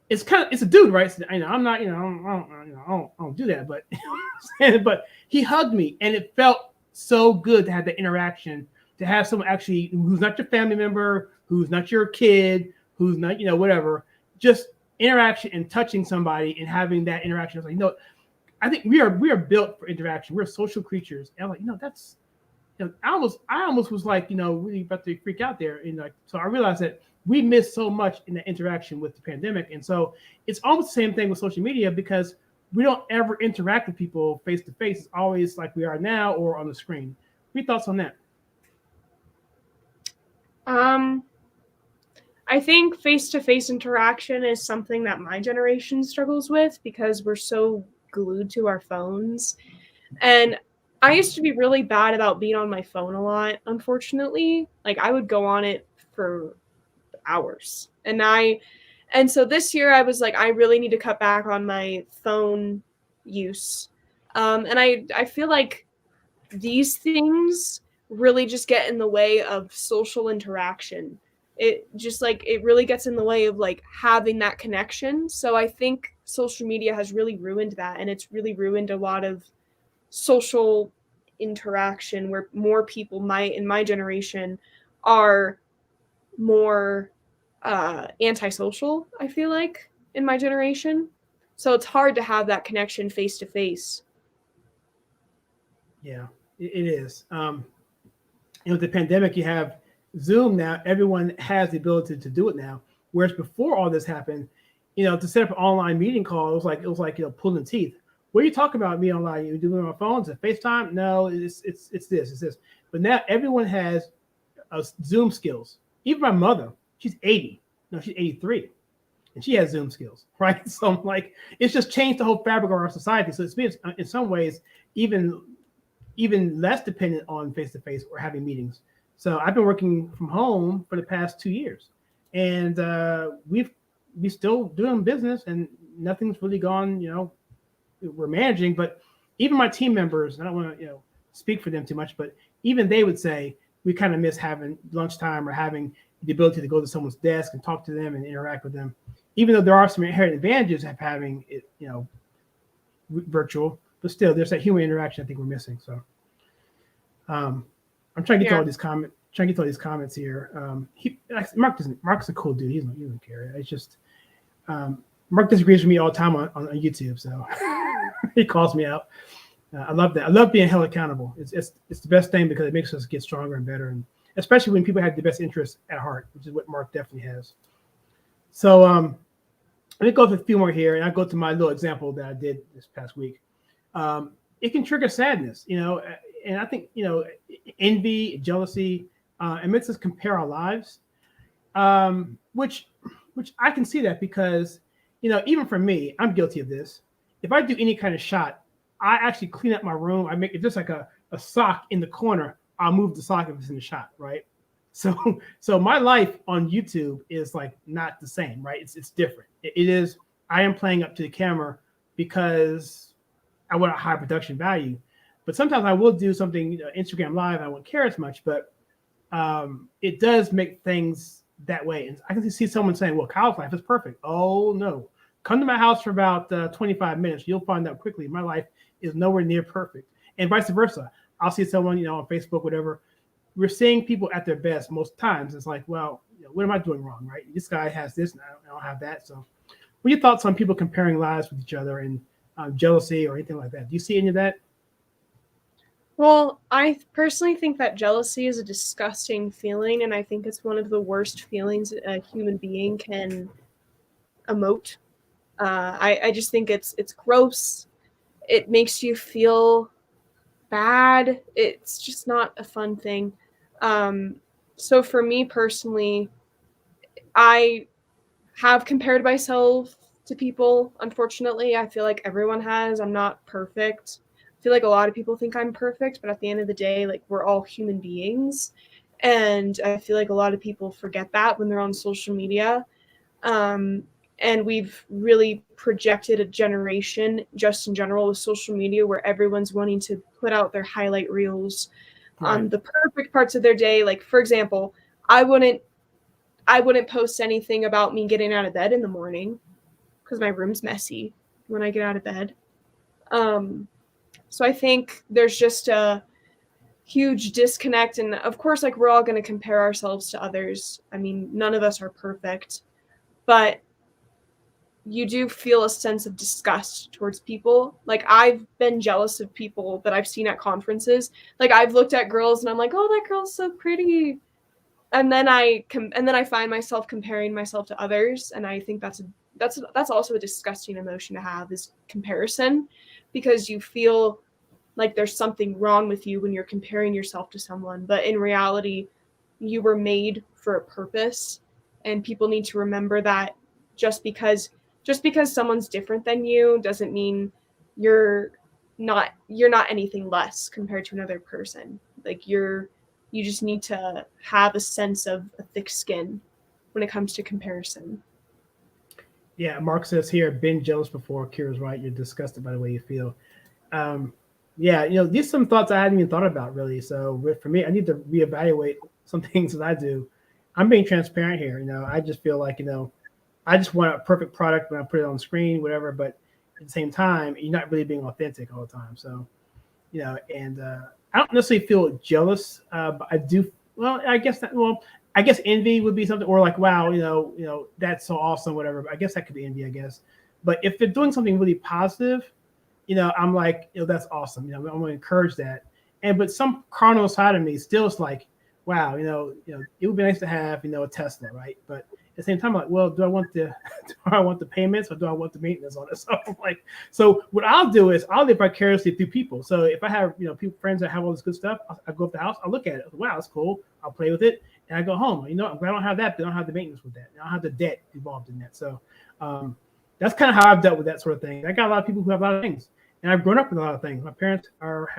it's a dude, right? So, I'm not, I don't do that, but but he hugged me, and it felt so good to have the interaction, to have someone actually who's not your family member, who's not your kid, who's not, whatever, just interaction and touching somebody and having that interaction. I was like, I think we are built for interaction. We're social creatures. And I'm like, that's, I almost was like, really about to freak out there. And so I realized that we missed so much in the interaction with the pandemic. And so it's almost the same thing with social media, because we don't ever interact with people face to face. It's always like we are now or on the screen. What are your thoughts on that?
I think face-to-face interaction is something that my generation struggles with, because we're so glued to our phones. And I used to be really bad about being on my phone a lot, unfortunately. Like, I would go on it for hours. And so this year I was like, I really need to cut back on my phone use. And I feel like these things really just get in the way of social interaction. It really gets in the way of like having that connection. So I think social media has really ruined that, and it's really ruined a lot of social interaction, where more people in my generation are more antisocial, I feel like, in my generation. So it's hard to have that connection face to face.
Yeah, it is. With the pandemic, you have Zoom now. Everyone has the ability to do it now. Whereas before all this happened, to set up an online meeting call, it was like pulling teeth. What are you talking about me online? You doing it on phones and FaceTime? No, it's this. But now everyone has Zoom skills. Even my mother, she's 80. No, she's 83. And she has Zoom skills, right? So I'm like, it's just changed the whole fabric of our society. So it's been, in some ways, even less dependent on face-to-face or having meetings. So I've been working from home for the past 2 years, and we still doing business, and nothing's really gone. We're managing, but even my team members, I don't want to speak for them too much, but even they would say we kind of miss having lunchtime or having the ability to go to someone's desk and talk to them and interact with them. Even though there are some inherent advantages of having it, virtual, but still there's that human interaction I think we're missing. So I'm trying to get to all these comments here. Mark's a cool dude. He doesn't care. It's just Mark disagrees with me all the time on YouTube, so he calls me out. I love that. I love being held accountable. It's the best thing, because it makes us get stronger and better, and especially when people have the best interests at heart, which is what Mark definitely has. So let me go through a few more here, and I'll go to my little example that I did this past week. It can trigger sadness, and I think, envy, jealousy, it makes us compare our lives, which I can see that, because, even for me, I'm guilty of this. If I do any kind of shot, I actually clean up my room. I make it just like a sock in the corner. I'll move the sock if it's in the shot, right? So my life on YouTube is like not the same, right? It's different. It is. I am playing up to the camera because I want a high production value. But sometimes I will do something, Instagram Live. I won't care as much, but it does make things that way. And I can see someone saying, "Well, Kyle's life is perfect." Oh no! Come to my house for about 25 minutes. You'll find out quickly my life is nowhere near perfect, and vice versa. I'll see someone, on Facebook, whatever, we're seeing people at their best most times. It's like, well, what am I doing wrong, right? This guy has this, and I don't have that. So, what are your thoughts on people comparing lives with each other and jealousy or anything like that? Do you see any of that?
Well, I personally think that jealousy is a disgusting feeling, and I think it's one of the worst feelings a human being can emote. I just think it's gross. It makes you feel bad. It's just not a fun thing. So for me personally, I have compared myself to people. Unfortunately, I feel like everyone has. I'm not perfect. I feel like a lot of people think I'm perfect, but at the end of the day, like, we're all human beings. And I feel like a lot of people forget that when they're on social media. Um, and we've really projected a generation just in general with social media where everyone's wanting to put out their highlight reels on the perfect parts of their day. Like, for example, I wouldn't post anything about me getting out of bed in the morning because my room's messy when I get out of bed. So I think there's just a huge disconnect. And of course, like, we're all going to compare ourselves to others. I mean, none of us are perfect, but you do feel a sense of disgust towards people. Like, I've been jealous of people that I've seen at conferences. Like, I've looked at girls and I'm like, oh, that girl's so pretty. And then I find myself comparing myself to others, and I think that's also a disgusting emotion to have, is comparison, because you feel like there's something wrong with you when you're comparing yourself to someone. But in reality, you were made for a purpose, and people need to remember that just because someone's different than you doesn't mean you're not anything less compared to another person. Like, you just need to have a sense of a thick skin when it comes to comparison.
Yeah, Mark says here, been jealous before. Kira's right. You're disgusted by the way you feel. Yeah, these are some thoughts I hadn't even thought about, really. So for me, I need to reevaluate some things that I do. I'm being transparent here. I just feel like, I just want a perfect product when I put it on the screen, whatever. But at the same time, you're not really being authentic all the time. So, and I don't necessarily feel jealous, but I do. Well, I guess that. Well, I guess envy would be something, or like, wow, that's so awesome, whatever. I guess that could be envy, I guess. But if they're doing something really positive, I'm like, that's awesome. I'm going to encourage that. But some carnal side of me still is like, wow, it would be nice to have, a Tesla, right? But at the same time, I'm like, well, do I want the payments, or do I want the maintenance on it? So I'm like, so what I'll do is I'll live vicariously through people. So if I have, friends that have all this good stuff, I go up the house, I look at it. Wow, that's cool. I'll play with it, and I go home. I'm glad I don't have that. But I don't have the maintenance with that. I don't have the debt involved in that. So that's kind of how I've dealt with that sort of thing. I got a lot of people who have a lot of things, and I've grown up with a lot of things. My parents are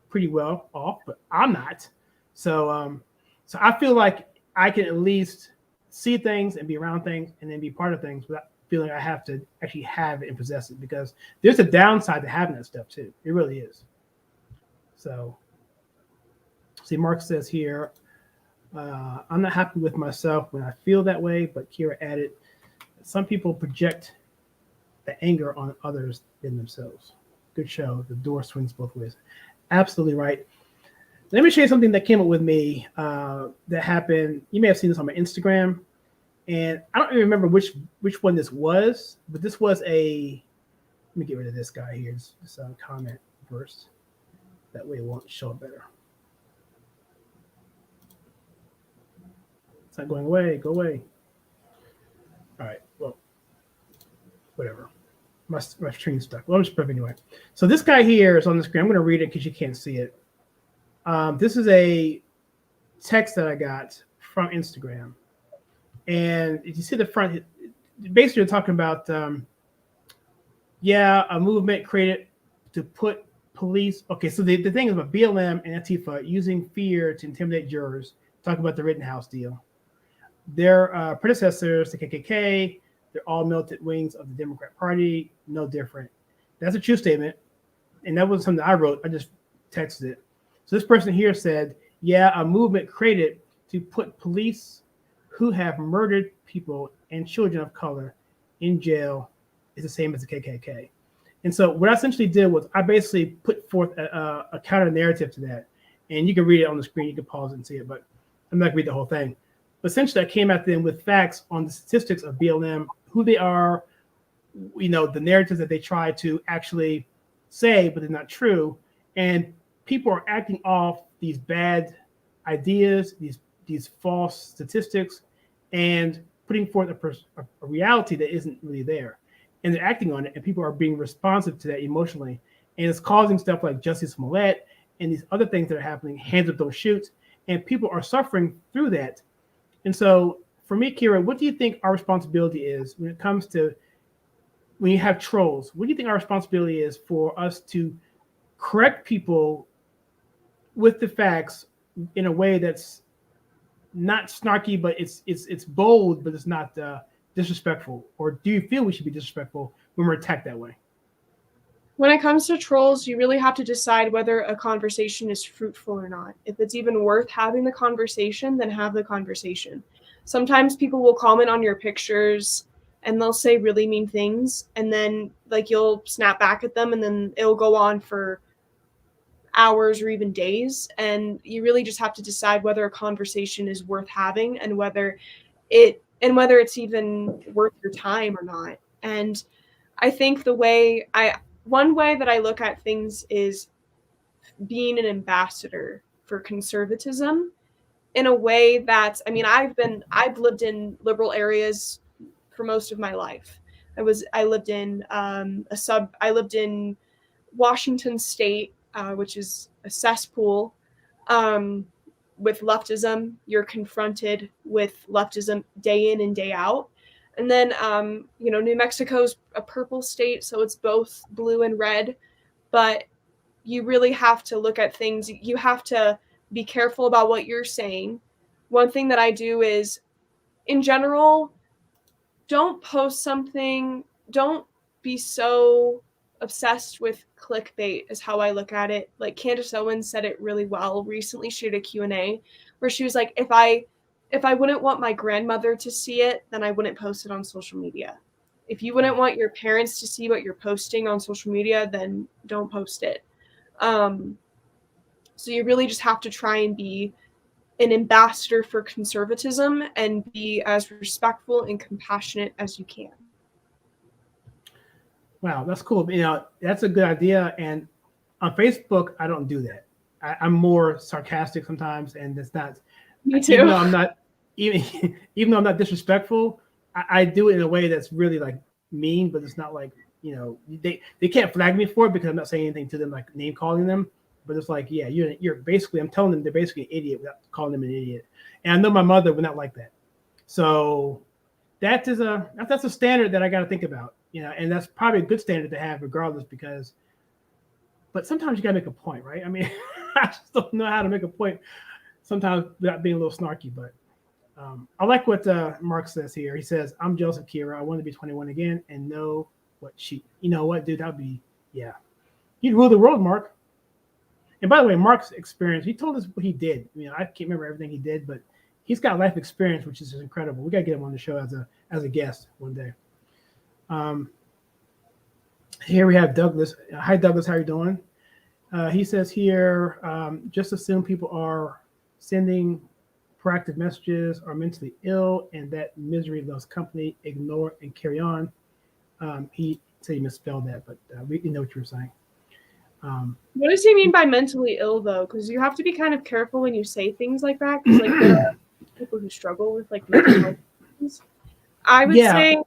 pretty well off, but I'm not. So so I feel like I can at least see things and be around things and then be part of things without feeling I have to actually have it and possess it, because there's a downside to having that stuff too. It really is. So see, Mark says here, I'm not happy with myself when I feel that way, but Kira added, some people project the anger on others than themselves. Good show. The door swings both ways. Absolutely right. Let me show you something that came up with me that happened. You may have seen this on my Instagram, and I don't even remember which one this was, but this was a. Let me get rid of this guy here. This comment first. That way it won't show up better. It's not going away. Go away. All right. Well, whatever. My string's stuck. Well, I'm just put it anyway. So this guy here is on the screen. I'm going to read it because you can't see it. This is a text that I got from Instagram. And if you see the front, basically you're talking about, a movement created to put police. Okay, so the thing is about BLM and Antifa using fear to intimidate jurors. Talk about the Rittenhouse deal. Their predecessors, the KKK, they're all militant wings of the Democrat Party, no different. That's a true statement. And that wasn't something I wrote. I just texted it. So this person here said, a movement created to put police who have murdered people and children of color in jail is the same as the KKK. And so what I essentially did was I basically put forth a counter narrative to that. and you can read it on the screen. You can pause it and see it, but I'm not going to read the whole thing. But essentially, I came at them with facts on the statistics of BLM, who they are, the narratives that they try to actually say, but they're not true. And people are acting off these bad ideas, these false statistics, and putting forth a reality that isn't really there. And they're acting on it, and people are being responsive to that emotionally. And it's causing stuff like Justice Smollett and these other things that are happening, hands up, don't shoot. And people are suffering through that. And so for me, Kira, what do you think our responsibility is when it comes to when you have trolls? What do you think our responsibility is for us to correct people with the facts in a way that's not snarky, but it's bold, but it's not disrespectful? Or do you feel we should be disrespectful when we're attacked that way?
When it comes to trolls, you really have to decide whether a conversation is fruitful or not. If it's even worth having the conversation, then have the conversation. Sometimes people will comment on your pictures and they'll say really mean things, and then like you'll snap back at them, and then it'll go on for hours or even days. And you really just have to decide whether a conversation is worth having and whether it's even worth your time or not. And I think one way that I look at things is being an ambassador for conservatism in a way that, I've lived in liberal areas for most of my life. I lived in Washington State, which is a cesspool. With leftism, you're confronted with leftism day in and day out. And then, New Mexico's a purple state, so it's both blue and red. But you really have to look at things. You have to be careful about what you're saying. One thing that I do is, in general, don't post something. Don't be so obsessed with clickbait is how I look at it. Like Candace Owens said it really well recently. She did a Q&A where she was like, if I wouldn't want my grandmother to see it, then I wouldn't post it on social media. If you wouldn't want your parents to see what you're posting on social media, then don't post it. So you really just have to try and be an ambassador for conservatism and be as respectful and compassionate as you can.
Wow, that's cool. That's a good idea. And on Facebook, I don't do that. I'm more sarcastic sometimes, and it's not.
Me too.
Even though I'm not even though I'm not disrespectful, I do it in a way that's really like mean, but it's not like, they can't flag me for it because I'm not saying anything to them, like name calling them. But it's like, yeah, you're basically, I'm telling them they're basically an idiot without calling them an idiot. And I know my mother would not like that. So that's a standard that I got to think about, and that's probably a good standard to have regardless, but sometimes you got to make a point, right? I mean, I just don't know how to make a point sometimes without being a little snarky, but I like what Mark says here. He says, I'm jealous of Kira. I want to be 21 again and know what dude, that'd be, yeah. You'd rule the world, Mark. And by the way, Mark's experience, he told us what he did. I can't remember everything he did, but he's got life experience, which is incredible. We got to get him on the show as a guest one day. Here we have Douglas. Hi, Douglas. How are you doing? He says here, just assume people are sending proactive messages, are mentally ill, and that misery loves company, ignore and carry on. He said he misspelled that, but we know what you were saying.
What does he mean by mentally ill, though? Because you have to be kind of careful when you say things like that. Because there are people who struggle with mental health issues. I would say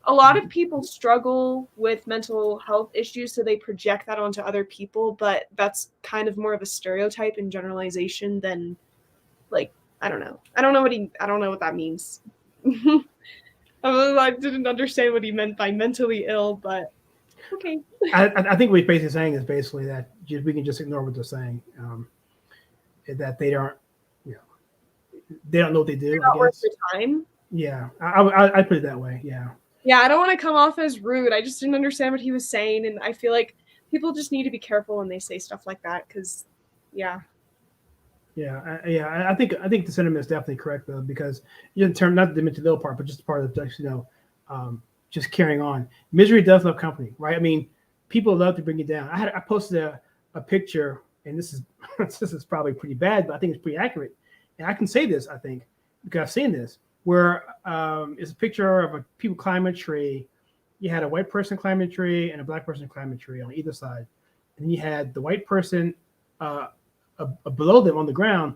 a lot of people struggle with mental health issues, so they project that onto other people. But that's kind of more of a stereotype and generalization than, I don't know. I don't know what that means. I didn't understand what he meant by mentally ill, but okay.
I think what he's basically saying is basically that we can just ignore what they're saying. That they aren't, they don't know what they do.
They're not worth your time.
Yeah, I put it that way. Yeah.
Yeah, I don't want to come off as rude. I just didn't understand what he was saying, and I feel like people just need to be careful when they say stuff like that, because, yeah.
I think the sentiment is definitely correct though, because in term, not the mentally ill part, but just the part of just carrying on. Misery does love company, right? I mean, people love to bring you down. I posted a picture, and this is this is probably pretty bad, but I think it's pretty accurate. And I can say this, I think, because I've seen this, where it's a picture of people climbing a tree. You had a white person climbing a tree and a black person climbing a tree on either side. And you had the white person below them on the ground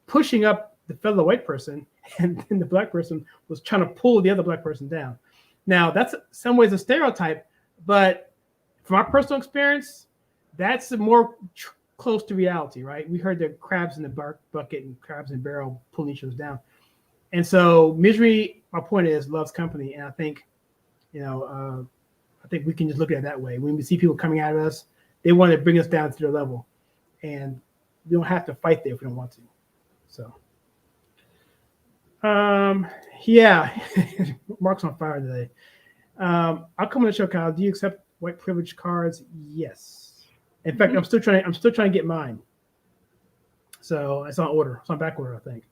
pushing up the fellow white person, and then the black person was trying to pull the other black person down. Now, that's in some ways a stereotype, but from our personal experience, that's more close to reality, right? We heard the crabs in the bucket and crabs in the barrel pulling each other down. And so misery, my point is, loves company. And I think, I think we can just look at it that way. When we see people coming at us, they want to bring us down to their level. And we don't have to fight there if we don't want to. So, yeah, Mark's on fire today. I'll come on the show, Kyle. Do you accept white privilege cards? Yes. In fact, I'm still trying to get mine. So it's on order. It's on back order, I think.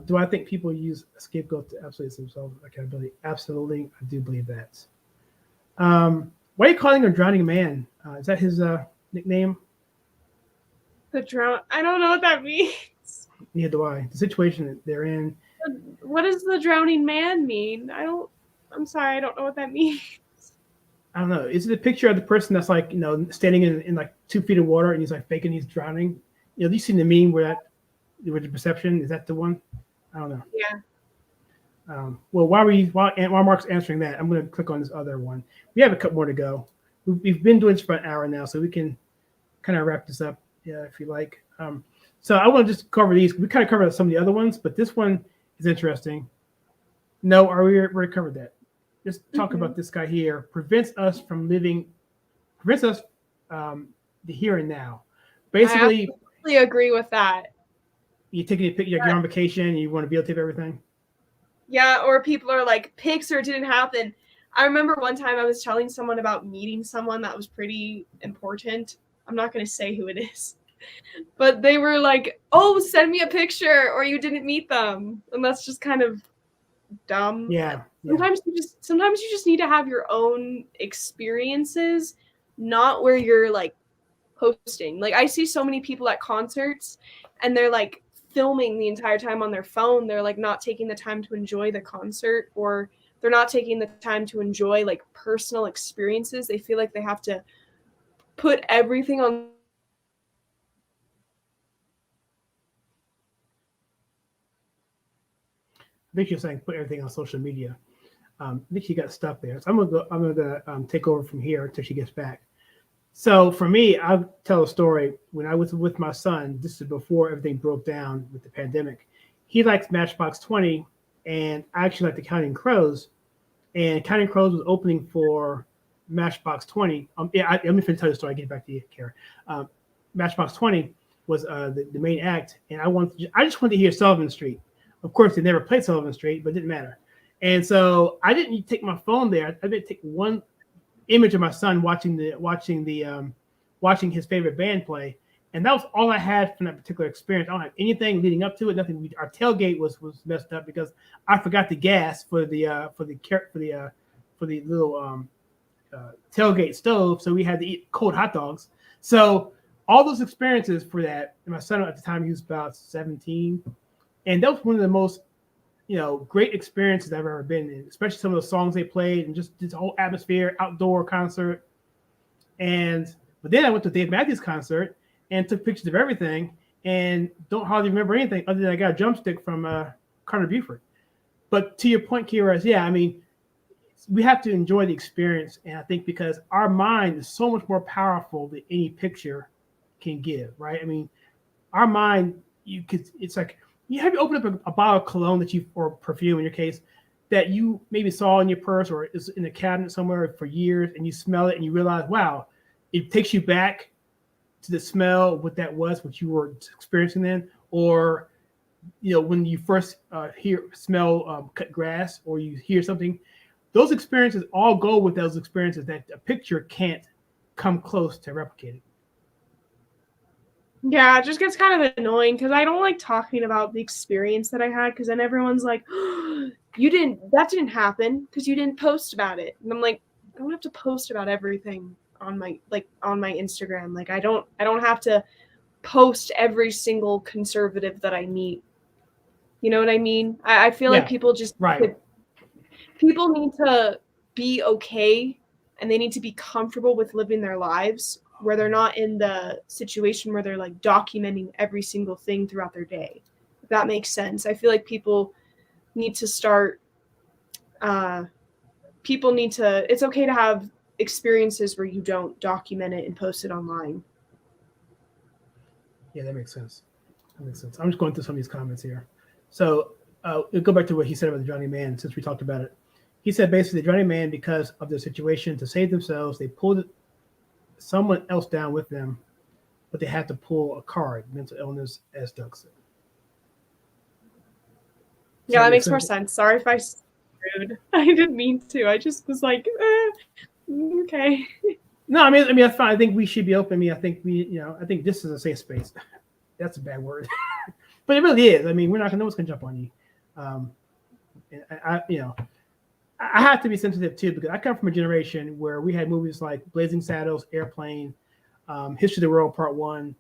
Do I think people use a scapegoat to absolute themselves accountability? Absolutely, I do believe that. Why are you calling him a drowning man? Is that his nickname?
I don't know what that means.
Neither do I. The situation that they're in.
What does the drowning man mean? I'm sorry, I don't know what that means.
I don't know. Is it a picture of the person that's like, standing in like 2 feet of water and he's like faking he's drowning? You've seen the meme where the perception, is that the one? I don't know.
Yeah.
Well, while Mark's answering that, I'm going to click on this other one. We have a couple more to go. We've been doing this for an hour now, so we can kind of wrap this up, if you like. So I want to just cover these. We kind of covered some of the other ones, but this one is interesting. No, we already covered that. Let's talk about this guy here. Prevents us the here and now. Basically,
I absolutely agree with that.
You're taking a picture, you're on vacation, you want to videotape everything.
Yeah, or people are like, Pixar didn't happen. I remember one time I was telling someone about meeting someone that was pretty important. I'm not going to say who it is. But they were like, oh, send me a picture, or you didn't meet them. And that's just kind of dumb.
Yeah.
Sometimes you just need to have your own experiences, not where you're like posting. Like I see so many people at concerts and they're like filming the entire time on their phone. They're like not taking the time to enjoy the concert, or they're not taking the time to enjoy like personal experiences. They feel like they have to put everything on.
I think you're saying put everything on social media. I think she got stuck there. So I'm gonna take over from here until she gets back. So for me, I'll tell a story. When I was with my son, this is before everything broke down with the pandemic. He likes Matchbox 20, and I actually like the Counting Crows. And Counting Crows was opening for Matchbox 20. Let me finish tell you the story. I get back to you, Kara. Matchbox 20 was the main act, and I just wanted to hear Sullivan Street. Of course, they never played Sullivan Street, but it didn't matter. And so I didn't take my phone there. I didn't take one image of my son watching his favorite band play, and that was all I had from that particular experience. I don't have anything leading up to it. Nothing. Our tailgate was messed up because I forgot the gas for the little tailgate stove, so we had to eat cold hot dogs. So all those experiences for that, and my son at the time he was about 17, and that was one of the most great experiences I've ever been in, especially some of the songs they played and just this whole atmosphere, outdoor concert. But then I went to Dave Matthews concert and took pictures of everything and don't hardly remember anything other than I got a drumstick from Carter Buford. But to your point, Kira, is we have to enjoy the experience. And I think because our mind is so much more powerful than any picture can give, right? I mean, our mind, it's like, have you opened up a bottle of cologne or perfume in your case that you maybe saw in your purse or is in a cabinet somewhere for years, and you smell it and you realize, wow, it takes you back to the smell of what that was, what you were experiencing then, or when you first smell cut grass, or you hear something. Those experiences all go with those experiences that a picture can't come close to replicating.
Yeah, it just gets kind of annoying because I don't like talking about the experience that I had, because then everyone's like, oh, that didn't happen because you didn't post about it. And I'm like, I don't have to post about everything on my Instagram. Like I don't have to post every single conservative that I meet. You know what I mean? I feel like people just people need to be okay, and they need to be comfortable with living their lives where they're not in the situation where they're like documenting every single thing throughout their day. If that makes sense. I feel like people need to start it's okay to have experiences where you don't document it and post it online.
Yeah, that makes sense. I'm just going through some of these comments here. So we'll go back to what he said about the Johnny Man, since we talked about it. He said basically the Johnny Man, because of their situation, to save themselves, they pulled someone else down with them, but they had to pull a card, mental illness, as Doug said.
Yeah, that makes more sense. Sorry if I rude. I didn't mean to. I just was like, okay.
No, I mean that's fine. I think we should be open. I mean, I think this is a safe space. That's a bad word, but it really is. I mean, no one's gonna jump on you. I have to be sensitive too, because I come from a generation where we had movies like Blazing Saddles, Airplane, History of the World Part 1,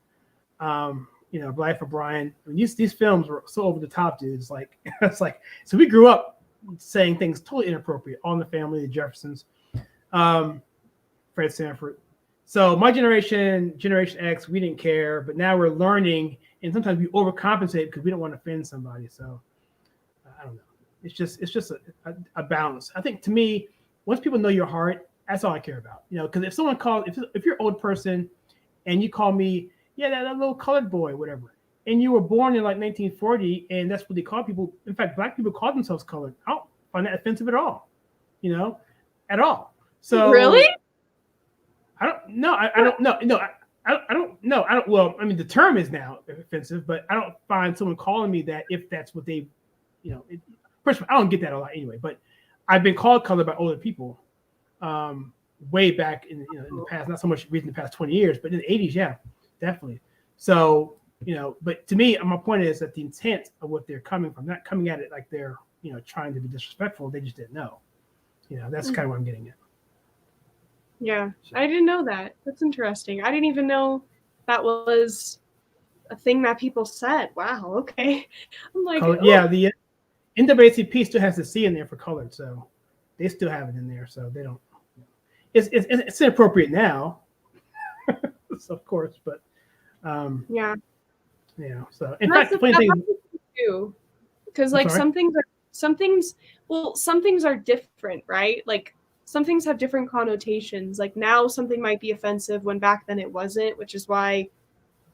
Life of Brian. I mean, these films were so over the top, dude. It's like so we grew up saying things totally inappropriate. All in the Family, the Jeffersons, Fred Sanford. So my generation, Generation X, we didn't care, but now we're learning, and sometimes we overcompensate because we don't want to offend somebody. So I don't know. It's just a balance. I think, to me, once people know your heart, that's all I care about. Because if someone if you're an old person and you call me, that little colored boy, whatever, and you were born in like 1940, and that's what they call people. In fact, black people call themselves colored. I don't find that offensive at all. At all. So
really,
I don't know. I don't know. No, I don't know. I don't. Well, I mean, the term is now offensive, but I don't find someone calling me that if that's what they, First of all, I don't get that a lot anyway, but I've been called colored by older people way back in the past, not so much in the past 20 years, but in the 80s, yeah, definitely. So, but to me, my point is that the intent of what they're coming from, not coming at it like they're, trying to be disrespectful, they just didn't know. That's kind of what I'm getting at.
Yeah, I didn't know that. That's interesting. I didn't even know that was a thing that people said. Wow, okay. I'm like,
yeah, the NAACP still has the C in there for colored, so they still have it in there. So they don't. It's inappropriate now, so of course, but
yeah.
So in fact, the funny thing
too, because like some things are different, right? Like some things have different connotations. Like now, something might be offensive when back then it wasn't, which is why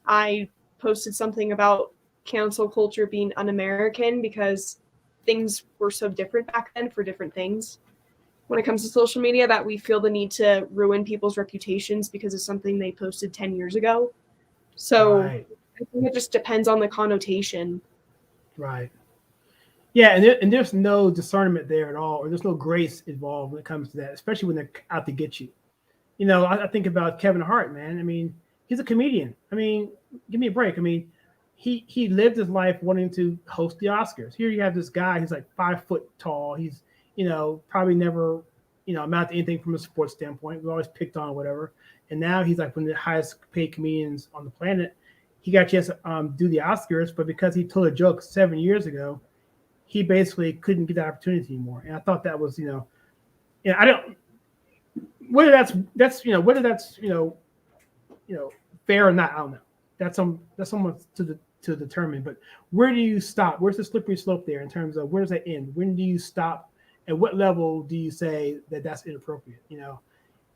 I posted something about cancel culture being un-American, because things were so different back then for different things when it comes to social media, that we feel the need to ruin people's reputations because of something they posted 10 years ago. So I think it just depends on the connotation.
Right. Yeah, and there's no discernment there at all, or there's no grace involved when it comes to that, especially when they're out to get you. I think about Kevin Hart, man. I mean, he's a comedian. I mean, give me a break. I mean, he lived his life wanting to host the Oscars. Here you have this guy who's like 5 foot tall. He's, probably never, amount to anything from a sports standpoint. We always picked on whatever. And now he's like one of the highest paid comedians on the planet. He got a chance to do the Oscars, but because he told a joke 7 years ago, he basically couldn't get that opportunity anymore. And I thought that was, I don't, whether that's fair or not, I don't know. That's someone to determine. But where do you stop? Where's the slippery slope there in terms of where does that end? When do you stop? At what level do you say that that's inappropriate?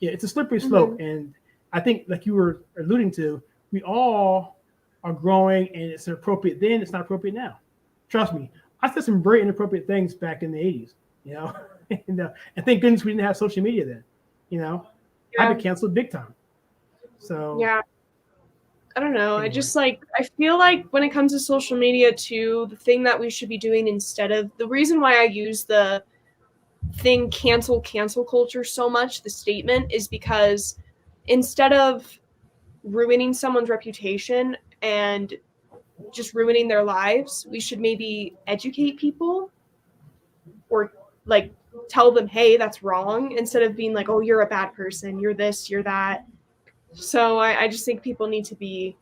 It's a slippery slope. Mm-hmm. And I think, like you were alluding to, we all are growing, and it's inappropriate then, it's not appropriate now. Trust me, I said some very inappropriate things back in the 80s, and thank goodness we didn't have social media then, Yeah. I've been canceled big time. So
yeah. I don't know. Anyway. I feel like when it comes to social media too, the thing that we should be doing instead of, the reason why I use the thing cancel culture so much, the statement, is because instead of ruining someone's reputation and just ruining their lives, we should maybe educate people, or like tell them, hey, that's wrong, instead of being like, oh, you're a bad person, you're this, you're that. So I just think people need to be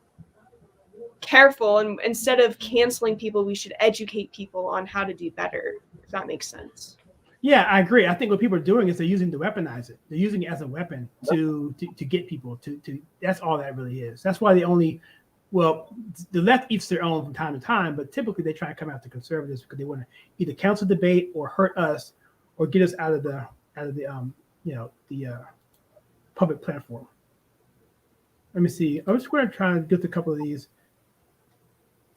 careful, and instead of canceling people, we should educate people on how to do better, if that makes sense.
Yeah, I agree. I think what people are doing is they're using to weaponize it. They're using it as a weapon to get people to that's all that really is. That's why they only, well, the left eats their own from time to time, but typically they try to come out to conservatives because they want to either cancel debate or hurt us or get us out of the public platform. Let me see. I'm just going to try and get to a couple of these.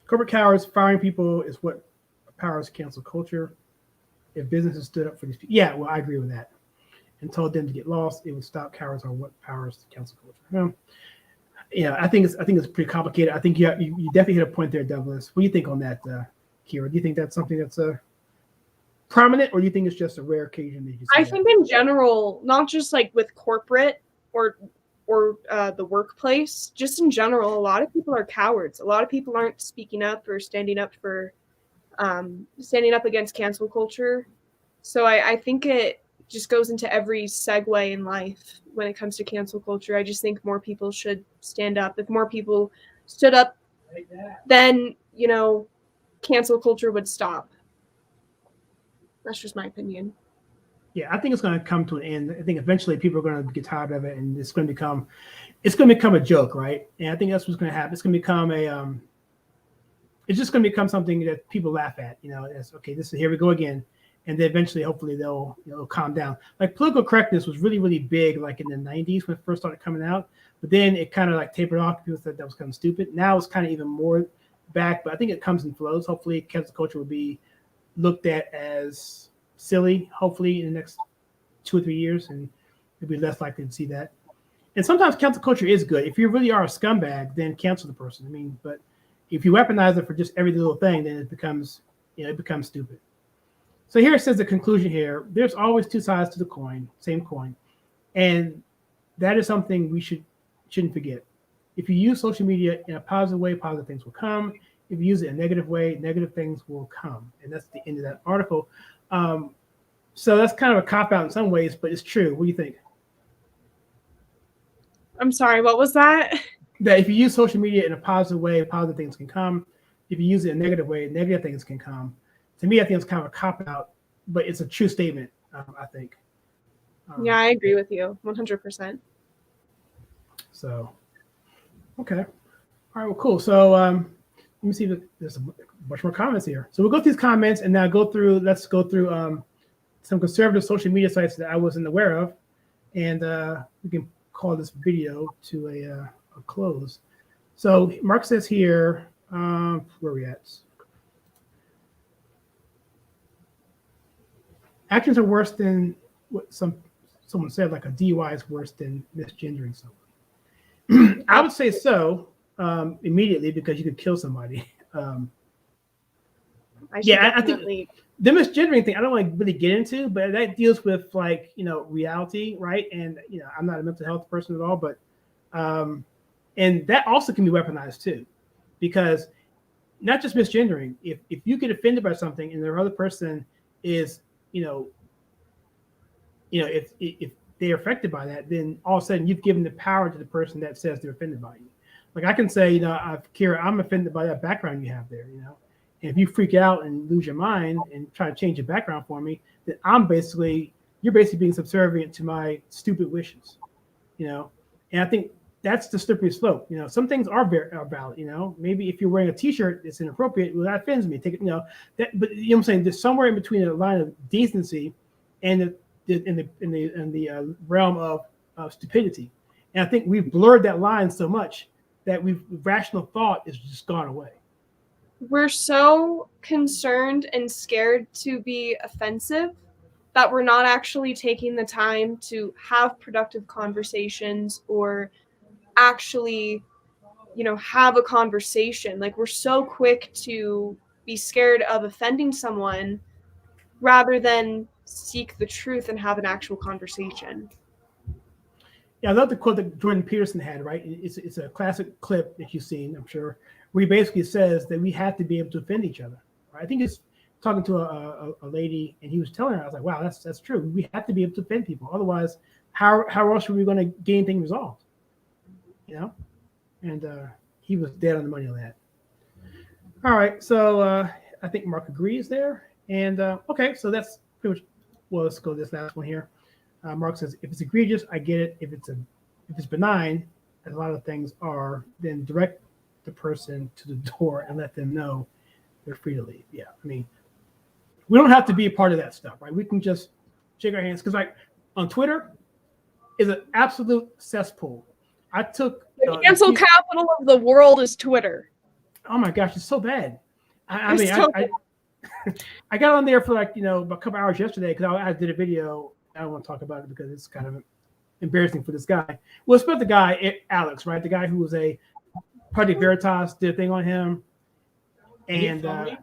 Corporate cowards firing people is what powers cancel culture. If businesses stood up for these people, yeah, well, I agree with that, and told them to get lost, it would stop cowards on what powers cancel culture. Yeah, I think it's pretty complicated. I think you definitely hit a point there, Douglas. What do you think on that, Kira? Do you think that's something that's prominent, or do you think it's just a rare occasion that you see
I
that?
think in general, not just like with corporate or the workplace, just in general, a lot of people are cowards. A lot of people aren't speaking up or standing up against cancel culture. So I think it just goes into every segue in life when it comes to cancel culture. I just think more people should stand up. If more people stood up, then, cancel culture would stop. That's just my opinion.
Yeah, I think it's going to come to an end. I think eventually people are going to get tired of it, and it's going to become a joke, right? And I think that's what's going to happen. It's going to become it's just going to become something that people laugh at. It's okay. Here we go again, and then eventually, hopefully, they'll calm down. Like political correctness was really, really big, like in the '90s when it first started coming out, but then it kind of like tapered off. People said that was kind of stupid. Now it's kind of even more back, but I think it comes in flows. Hopefully, cancel culture will be looked at as silly, hopefully, in the next 2 or 3 years, and it'll be less likely to see that. And sometimes cancel culture is good. If you really are a scumbag, then cancel the person. But if you weaponize it for just every little thing, then it becomes stupid. So here it says the conclusion here. There's always two sides to the coin, same coin. And that is something we shouldn't forget. If you use social media in a positive way, positive things will come. If you use it in a negative way, negative things will come. And that's the end of that article. So that's kind of a cop-out in some ways, but it's true. What do you think?
I'm sorry, what was that?
That if you use social media in a positive way, positive things can come. If you use it in a negative way, negative things can come. To me, I think it's kind of a cop-out, but it's a true statement, I think.
Yeah, I agree with you 100%.
So, okay. All right, well, cool. So let me see if there's a bunch more comments here. So we'll go through these comments and now let's go through some conservative social media sites that I wasn't aware of. And we can call this video to a close. So Mark says here, where are we at? Actions are worse than what someone said, like a DUI is worse than misgendering someone. I would say so immediately because you could kill somebody. I think the misgendering thing I don't want to really get into, but that deals with reality, right? And I'm not a mental health person at all, but and that also can be weaponized too, because not just misgendering. If you get offended by something and the other person is if they're affected by that, then all of a sudden you've given the power to the person that says they're offended by you. Like I can say, Kira, I'm offended by that background you have there, And if you freak out and lose your mind and try to change your background for me, then you're basically being subservient to my stupid wishes, And I think that's the slippery slope. Some things are valid. Maybe if you're wearing a T-shirt that's inappropriate, well, that offends me. Take it. But what I'm saying, there's somewhere in between a line of decency and in the realm of stupidity. And I think we've blurred that line so much that rational thought is just gone away.
We're so concerned and scared to be offensive that we're not actually taking the time to have productive conversations or actually, have a conversation. Like, we're so quick to be scared of offending someone rather than seek the truth and have an actual conversation.
Yeah, I love the quote that Jordan Peterson had, right? It's a classic clip that you've seen, I'm sure, where he basically says that we have to be able to offend each other. Right? I think it's talking to a lady, and he was telling her, I was like, wow, that's true. We have to be able to defend people. Otherwise, how else are we going to get anything resolved? You know? And he was dead on the money on that. All right, so I think Mark agrees there. And okay, so that's pretty much. Well, let's go to this last one here. Mark says, if it's egregious, I get it. If it's benign, as a lot of things are, then direct the person to the door and let them know they're free to leave. Yeah, I mean, we don't have to be a part of that stuff, right? We can just shake our hands, because like on Twitter is an absolute cesspool. I took
the cancel capital of the world is Twitter.
Oh my gosh, it's so bad. I got on there for like, a couple hours yesterday because I did a video. I don't want to talk about it because it's kind of embarrassing for this guy. Well, it's about the guy, Alex, right? The guy who was a Project Veritas, did a thing on him. And
I'm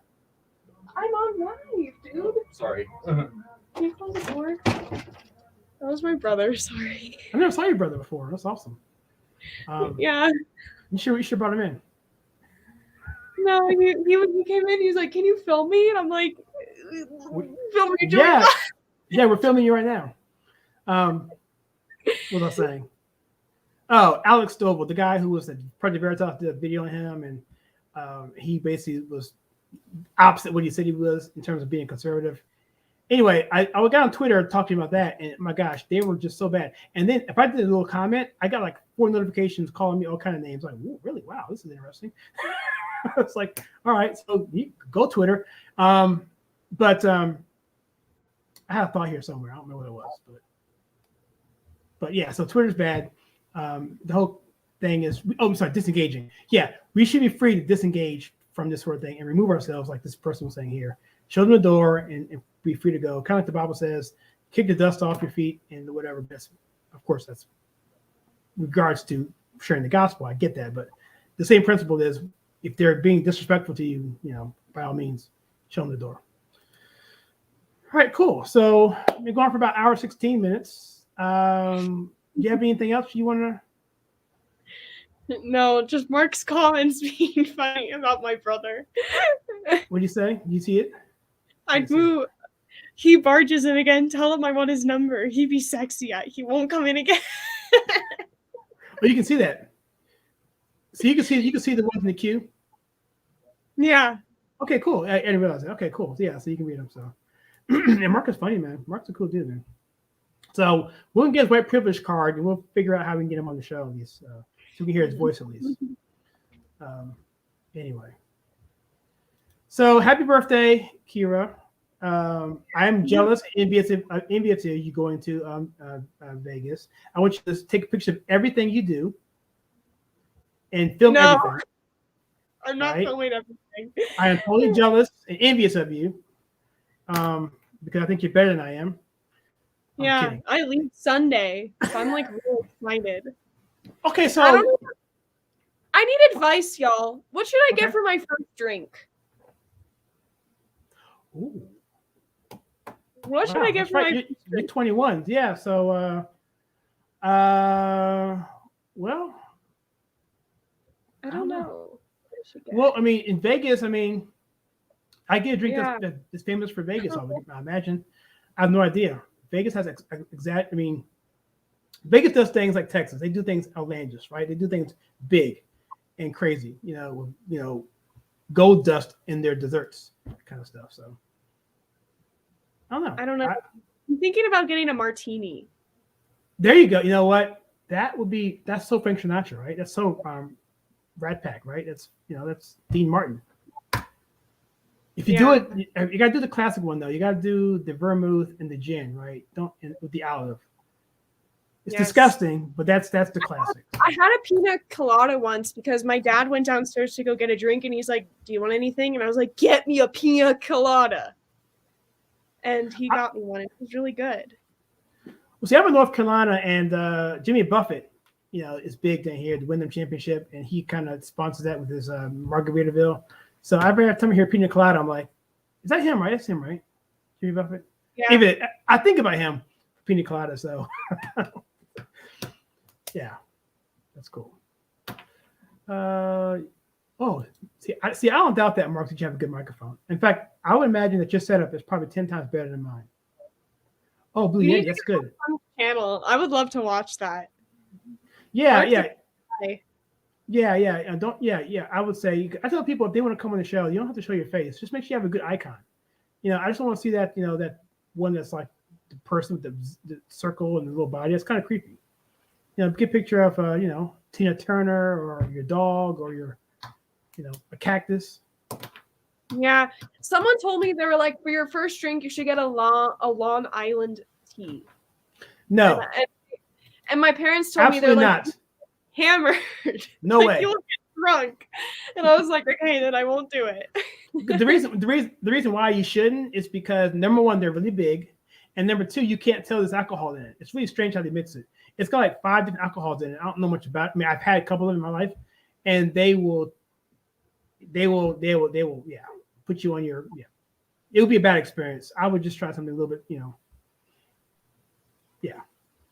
on live, dude.
Sorry.
Can you close the door? That was my brother. Sorry.
I never saw your brother before. That's awesome.
Yeah.
You should brought him in.
No, he came in. He was like, "Can you film me?" And I'm like, "Film me?"
Yeah, yeah, we're filming you right now. What was I saying? Oh, Alex Stovall, the guy who was at Project Veritas, did a video on him, and he basically was opposite what he said he was in terms of being conservative. Anyway, I got on Twitter and talked to him about that, and my gosh, they were just so bad. And then if I did a little comment, I got like 4 notifications calling me all kind of names. Like, really? Wow, this is interesting. It's like, all right, so you go Twitter. But I had a thought here somewhere. I don't know what it was, but yeah, so Twitter's bad. The whole thing is, I'm sorry, disengaging. Yeah, we should be free to disengage from this sort of thing and remove ourselves, like this person was saying here. Show them the door and be free to go. Kind of like the Bible says, kick the dust off your feet and whatever. Best, of course, that's regards to sharing the gospel. I get that, but the same principle is, if they're being disrespectful to you, by all means, show them the door. All right, cool. So we've gone for about 1:16 minutes. Do you have anything else you want
to? No, just Mark's comments being funny about my brother.
What do you say? You see it?
I'd move. He barges in again. Tell him I want his number. He be sexy. He won't come in again.
Oh, you can see that. So you can see the ones in the queue.
Yeah.
Okay, cool. I didn't realize that. Okay, cool. Yeah, so you can read them. So, and Mark is funny, man. Mark's a cool dude, man. So we'll get his white privilege card, and we'll figure out how we can get him on the show at least, so we can hear his voice at least. Anyway. So happy birthday, Kira. I am jealous, envious of you going to Vegas. I want you to take a picture of everything you do and film everything.
I'm not filming everything.
I am totally jealous and envious of you because I think you're better than I am.
I'm
kidding.
I leave Sunday, so I'm like really excited.
Okay, so
I need advice, y'all. What should I get for my first drink?
Ooh.
What should I get for my?
You're 21, yeah. So, well,
I don't know.
Well, I mean, in Vegas, I get a drink that's famous for Vegas. I imagine. I have no idea. Vegas has Vegas does things like Texas. They do things outlandish, right? They do things big and crazy. Gold dust in their desserts, kind of stuff. So I don't know.
I'm thinking about getting a martini.
There you go. You know what? That's so Frank Sinatra, right? That's so Rat Pack, right? That's Dean Martin. If you do it, you gotta do the classic one though. You gotta do the vermouth and the gin, right? With the olive. It's disgusting, but that's the classic.
I had a pina colada once because my dad went downstairs to go get a drink, and he's like, "Do you want anything?" And I was like, "Get me a pina colada." And he got me one. It was really good.
Well, see, I'm in North Carolina, and Jimmy Buffett, is big down here, the Wyndham Championship, and he kind of sponsors that with his Margaritaville. So every time I hear pina colada, I'm like, "Is that him? Right? That's him, right?" Jimmy Buffett. Yeah. Even I think about him, pina colada. So, yeah, that's cool. Oh, I don't doubt that, Mark, that you have a good microphone. In fact, I would imagine that your setup is probably 10 times better than mine. Oh, Blue
You need
Yeti,
to
that's
get
good.
on the channel. I would love to watch that.
Yeah,
Mark's a
yeah.
guy.
Yeah, yeah, and don't. Yeah, yeah. I would say I tell people if they want to come on the show, you don't have to show your face. Just make sure you have a good icon. I just don't want to see that. That one that's like the person with the circle and the little body. It's kind of creepy. Get a picture of Tina Turner or your dog or your a cactus.
Yeah, someone told me they were like, for your first drink, you should get a Long Island tea.
No,
and my parents told me
absolutely
they're like
not.
hammered.
No
like,
way.
You'll get drunk, and I was like, okay, then I won't do it.
the reason why you shouldn't is because number one, they're really big, and number two, you can't tell there's alcohol in it. It's really strange how they mix it. It's got like 5 different alcohols in it. I don't know much about it. I mean, I've had a couple of them in my life, and they will put you on your It would be a bad experience. I would just try something a little bit, yeah.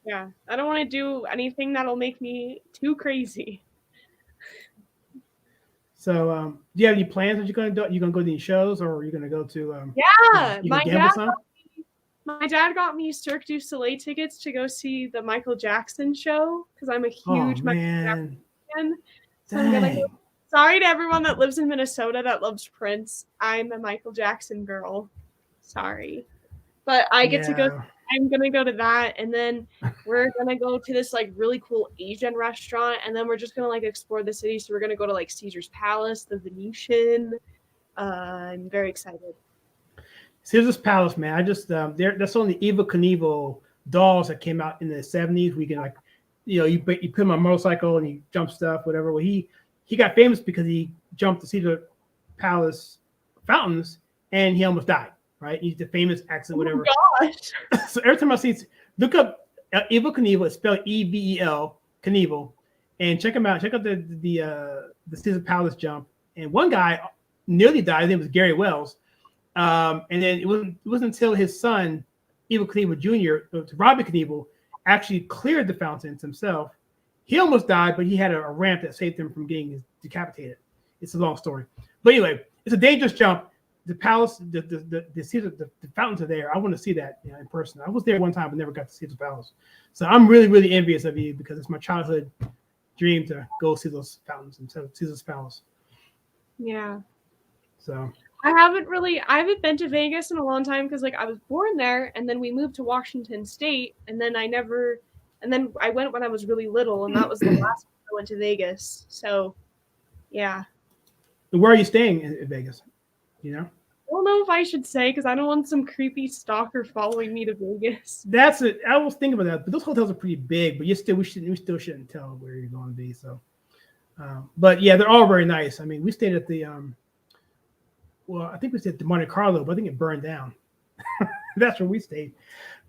Yeah, I don't want to do anything that'll make me too crazy.
So, do you have any plans that you're going to do? You going to go to these shows, or are you going to go to?
Yeah,
my
dad got me Cirque du Soleil tickets to go see the Michael Jackson show because I'm a huge Michael Jackson fan. So I'm gonna go. Sorry to everyone that lives in Minnesota that loves Prince. I'm a Michael Jackson girl. Sorry, but I get to go. I'm gonna go to that, and then we're gonna go to this like really cool Asian restaurant, and then we're just gonna like explore the city. So we're gonna go to like Caesar's Palace, the Venetian. I'm very excited.
Caesar's Palace, man. I just that's on the Evel Knievel dolls that came out in the 70s. We can like, you put him on a motorcycle and he jumps stuff, whatever. Well, he got famous because he jumped the Caesar Palace fountains and he almost died. Right? He's the famous accident, whatever.
Oh my gosh.
So every time I see it, look up Evel Knievel. It's spelled Evel Knievel, and check him out. Check out the Caesar Palace jump. And one guy nearly died. His name was Gary Wells. And then it wasn't until his son, Evel Knievel Jr., Robbie Knievel, actually cleared the fountains himself. He almost died, but he had a ramp that saved him from getting decapitated. It's a long story. But anyway, it's a dangerous jump. The palace, the fountains are there. I want to see that in person. I was there one time, but never got to see the palace. So I'm really, really envious of you because it's my childhood dream to go see those fountains instead of Caesar's Palace.
Yeah.
So
I haven't been to Vegas in a long time because like I was born there, and then we moved to Washington State, and then I went when I was really little, and that was the last time I went to Vegas. So, yeah.
Where are you staying in Vegas? I
don't know if I should say because I don't want some creepy stalker following me to Vegas.
That's it. I was thinking about that, but those hotels are pretty big. But we still shouldn't tell where you're going to be. So, but yeah, they're all very nice. I mean, we stayed at the I think we stayed at the Monte Carlo, but I think it burned down. That's where we stayed.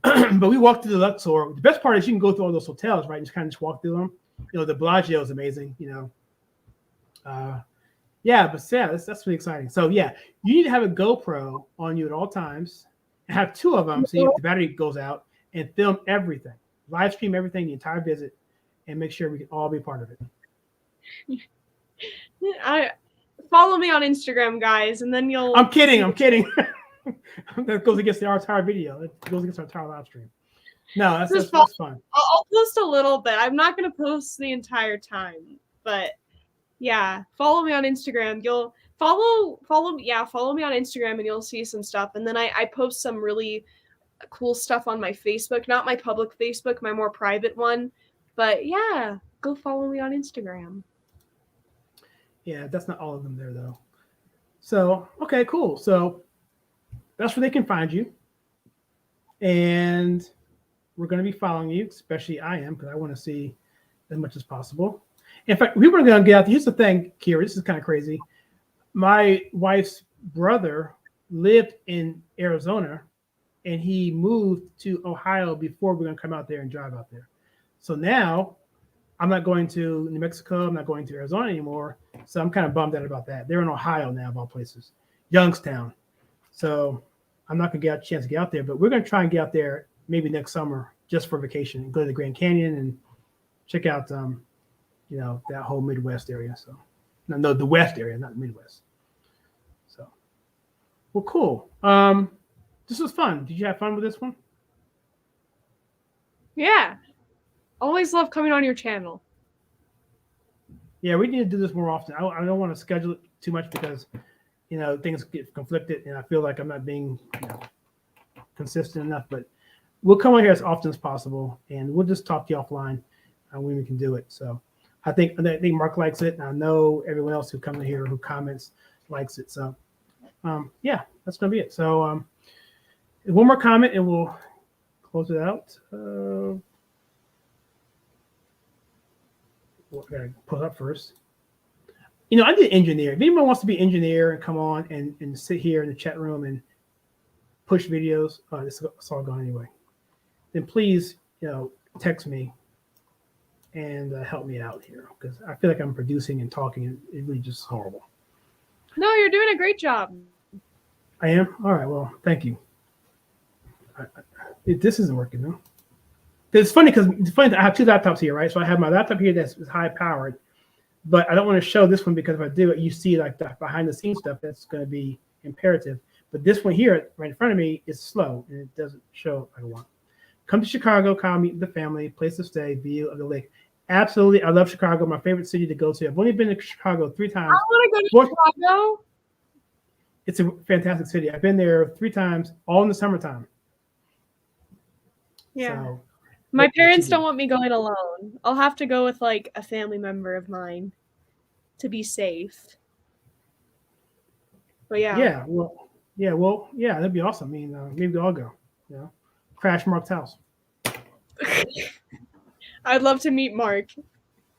But we walked through the Luxor. The best part is you can go through all those hotels, right? Just kind of just walk through them. The Bellagio is amazing. Yeah, but yeah, that's really exciting. So yeah, you need to have a GoPro on you at all times and have 2 of them so the battery goes out and film everything, live stream everything, the entire visit, and make sure we can all be part of it.
Follow me on Instagram, guys, and then you'll.
I'm kidding. That goes against our entire video. It goes against our entire live stream. No, that's fun.
I'll post a little bit. I'm not going to post the entire time, but. Yeah, follow me on Instagram. You'll follow me on Instagram and you'll see some stuff. And then I post some really cool stuff on my Facebook, not my public Facebook, my more private one. But yeah, go follow me on Instagram.
Yeah, that's not all of them there though. So, okay, cool. So that's where they can find you. And we're going to be following you, especially I am, because I want to see as much as possible. In fact, we were going to get out. Here's the thing, Kira. This is kind of crazy. My wife's brother lived in Arizona, and he moved to Ohio before we're going to come out there and drive out there. So now I'm not going to New Mexico. I'm not going to Arizona anymore. So I'm kind of bummed out about that. They're in Ohio now, of all places, Youngstown. So I'm not going to get a chance to get out there, but we're going to try and get out there maybe next summer just for vacation and go to the Grand Canyon and check out that whole Midwest area. So No, the West area, not the Midwest. So, well, cool. This was fun. Did you have fun with this one?
Yeah. Always love coming on your channel.
Yeah, we need to do this more often. I don't want to schedule it too much because, things get conflicted, and I feel like I'm not being consistent enough. But we'll come on here as often as possible, and we'll just talk to you offline when we can do it. So I think Mark likes it, and I know everyone else who comes in here who comments likes it. So yeah, that's gonna be it. So one more comment, and we'll close it out. I gotta pull up first. I did engineer. If anyone wants to be engineer and come on and sit here in the chat room and push videos, it's all gone anyway. Then please, text me and help me out here because I feel like I'm producing and talking and it's really just horrible.
No, you're doing a great job.
I am? All right. Well, thank you. This isn't working, though. It's funny because I have two laptops here, right? So I have my laptop here that's high powered, but I don't want to show this one because if I do it, you see like the behind the scenes stuff that's going to be imperative. But this one here right in front of me is slow and it doesn't show like I want. Come to Chicago, Kyle, meet with the family, place to stay, view of the lake. Absolutely. I love Chicago, my favorite city to go to. I've only been to Chicago 3 times.
I want to go to Chicago.
It's a fantastic city. I've been there 3 times, all in the summertime.
Yeah.
So,
my parents don't want me going alone. I'll have to go with like a family member of mine to be safe. But yeah.
Yeah, that'd be awesome. I mean, maybe we'll all go. Crash Mark's house.
I'd love to meet Mark.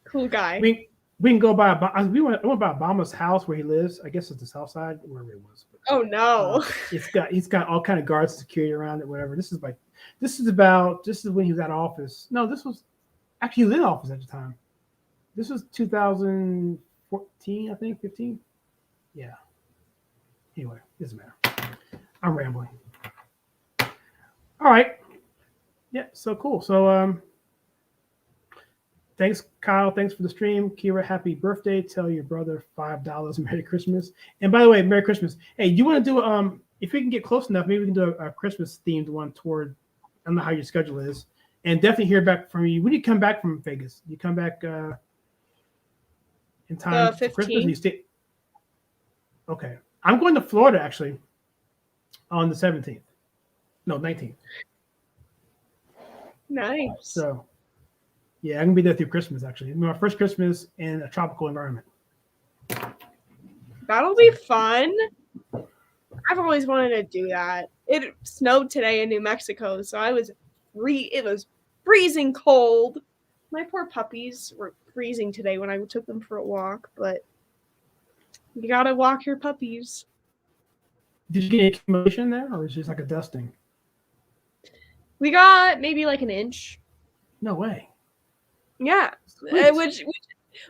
Cool guy.
We can go by. I went by Obama's house where he lives. I guess it's the South Side, wherever it was. But,
oh no!
He's got all kind of guards, security around it, whatever. This is when he was out of office. No, this was actually he was in office at the time. This was 2014, I think, 15. Yeah. Anyway, doesn't matter. I'm rambling. All right. Yeah. So cool. So thanks, Kyle. Thanks for the stream. Kira, happy birthday. Tell your brother $5. Merry Christmas. And by the way, Merry Christmas. Hey, do you want to do if we can get close enough, maybe we can do a Christmas themed one toward, I don't know how your schedule is. And definitely hear back from you. When do you come back from Vegas? You come back in time for Christmas? You stay. Okay. I'm going to Florida actually on the 17th. No, 19th.
Nice.
So yeah, I'm gonna be there through Christmas. Actually, my first Christmas in a tropical environment.
That'll be fun. I've always wanted to do that. It snowed today in New Mexico, so it was freezing cold. My poor puppies were freezing today when I took them for a walk, but you gotta walk your puppies.
Did you get any accumulation there, or is it just like a dusting?
We got maybe like an inch.
No way.
Yeah, which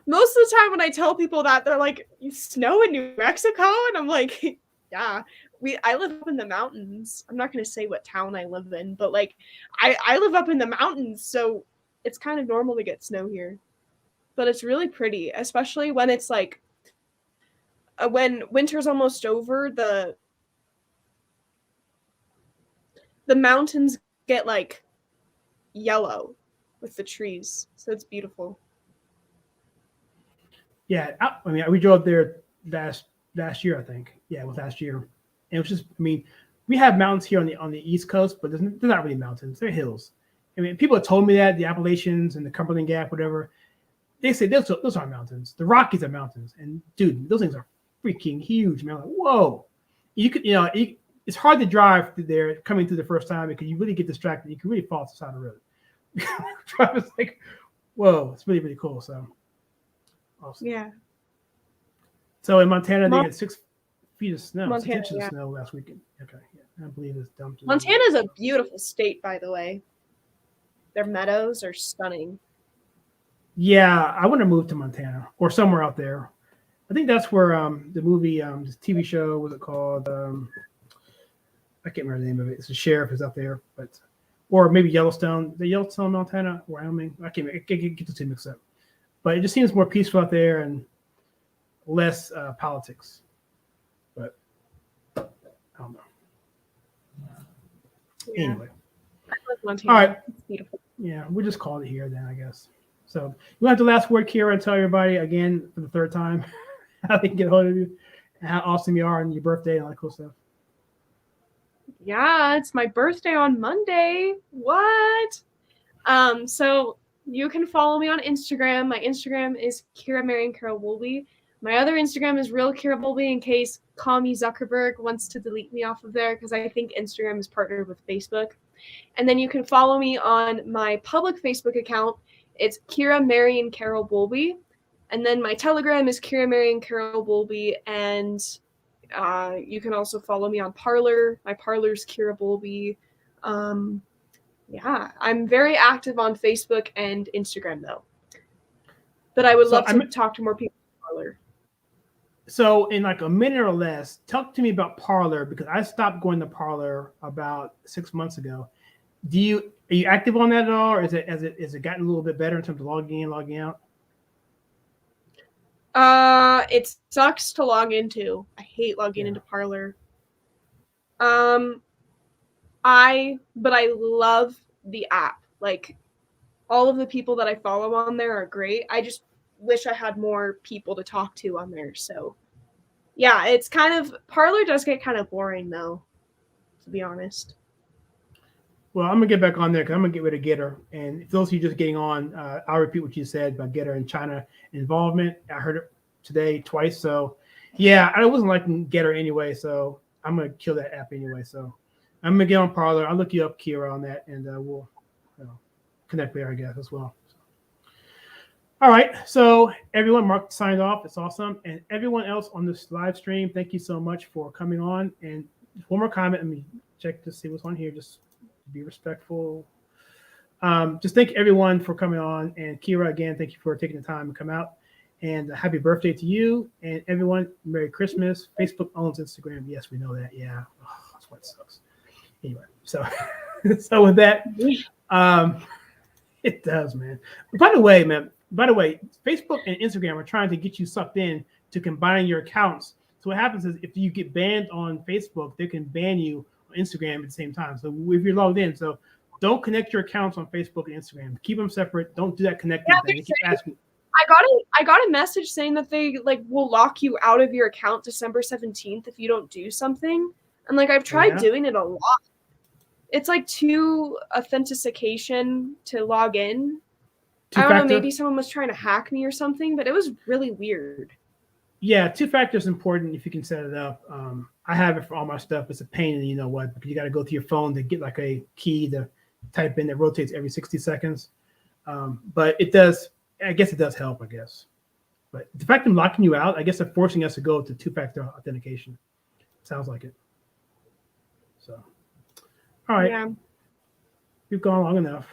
most of the time when I tell people that, they're like, "You snow in New Mexico?" And I'm like, "Yeah, I live up in the mountains. I'm not going to say what town I live in, but like, I live up in the mountains, so it's kind of normal to get snow here. But it's really pretty, especially when it's like when winter's almost over. The mountains get like yellow with the trees, so it's beautiful.
Yeah, I mean, we drove there last year, I think. Yeah, it was last year, and it was just. I mean, we have mountains here on the East Coast, but they're not really mountains; they're hills. I mean, people have told me that the Appalachians and the Cumberland Gap, whatever, they say those aren't mountains. The Rockies are mountains, and dude, those things are freaking huge, man. Like, whoa, you could, it's hard to drive through there coming through the first time because you really get distracted. You can really fall off the side of the road. Driving's like, whoa, it's really, really cool. So awesome.
Yeah.
So in Montana, they had 6 feet of snow,
Montana,
6 inches of snow last weekend. Okay, yeah, I believe it's dumped.
Montana's a beautiful state, by the way. Their meadows are stunning.
Yeah, I want to move to Montana or somewhere out there. I think that's where the movie, this TV show, was it called? I can't remember the name of it. It's the sheriff is up there, but or maybe Yellowstone, Montana, Wyoming. I can't get the two mixed up. But it just seems more peaceful out there, and less politics. But I don't know.
Yeah.
Anyway.
I love Montana.
All right.
It's beautiful.
Yeah, we'll just call it here then, I guess. So you have the last word, Kira, and tell everybody again for the third time how they can get a hold of you and how awesome you are and your birthday and all that cool stuff.
Yeah, it's my birthday on Monday. What? So you can follow me on Instagram. My Instagram is Kira Marion Carol Wolby. My other Instagram is Real Kira Wolby in case Commie Zuckerberg wants to delete me off of there because I think Instagram is partnered with Facebook. And then you can follow me on my public Facebook account. It's Kira Marion Carol Wolby. And then my Telegram is Kira Marion Carol Wolby. And you can also follow me on Parlor. My Parlor's Kira Wolby. Yeah, I'm very active on Facebook and Instagram, though. But I would love to talk to more people on Parlor.
So in like a minute or less, talk to me about Parlor because I stopped going to Parlor about 6 months ago. Are you active on that at all, or has it gotten a little bit better in terms of logging in, logging out?
It sucks to log into. I hate logging into Parlor. But I love the app. Like all of the people that I follow on there are great. I just wish I had more people to talk to on there. So yeah, it's kind of Parlor does get kind of boring though, to be honest.
Well, I'm gonna get back on there because I'm gonna get rid of Getter. And if those of you just getting on, I'll repeat what you said about Getter and China involvement. I heard it today twice. So yeah, I wasn't liking Getter anyway. So I'm gonna kill that app anyway. So I'm gonna get on Parlor. I'll look you up, Kira, on that, and we'll connect there, I guess, as well. So. All right. So everyone, Mark signed off. It's awesome. And everyone else on this live stream, thank you so much for coming on. And one more comment. Let me check to see what's on here. Just be respectful. Just thank everyone for coming on. And Kira, again, thank you for taking the time to come out. And happy birthday to you. And everyone, Merry Christmas. Facebook owns Instagram. Yes, we know that. Yeah. Oh, that's why it sucks. Anyway, so with that, it does, man. By the way, Facebook and Instagram are trying to get you sucked in to combining your accounts. So what happens is if you get banned on Facebook, they can ban you on Instagram at the same time. So if you're logged in, so don't connect your accounts on Facebook and Instagram. Keep them separate. Don't do that connecting thing. They keep asking.
I got a message saying that they will lock you out of your account December 17th if you don't do something. And I've tried doing it a lot. It's like 2 authentication to log in. I don't know, maybe someone was trying to hack me or something, but it was really weird.
Yeah, 2-factor is important if you can set it up. I have it for all my stuff. It's a pain in you know what, because you got to go to your phone to get like a key to type in that rotates every 60 seconds. But it does, I guess it does help, I guess. But the fact of locking you out, I guess they're forcing us to go to 2-factor authentication. Sounds like it. So, all right.
Yeah.
We've gone long enough.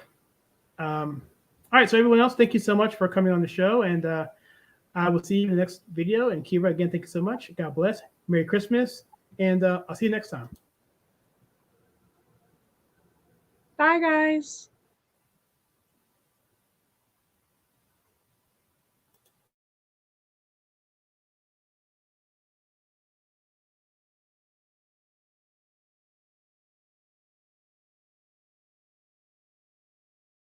All right, so everyone else, thank you so much for coming on the show. And I will see you in the next video. And Kira, again, thank you so much. God bless. Merry Christmas. And I'll see you next time.
Bye, guys.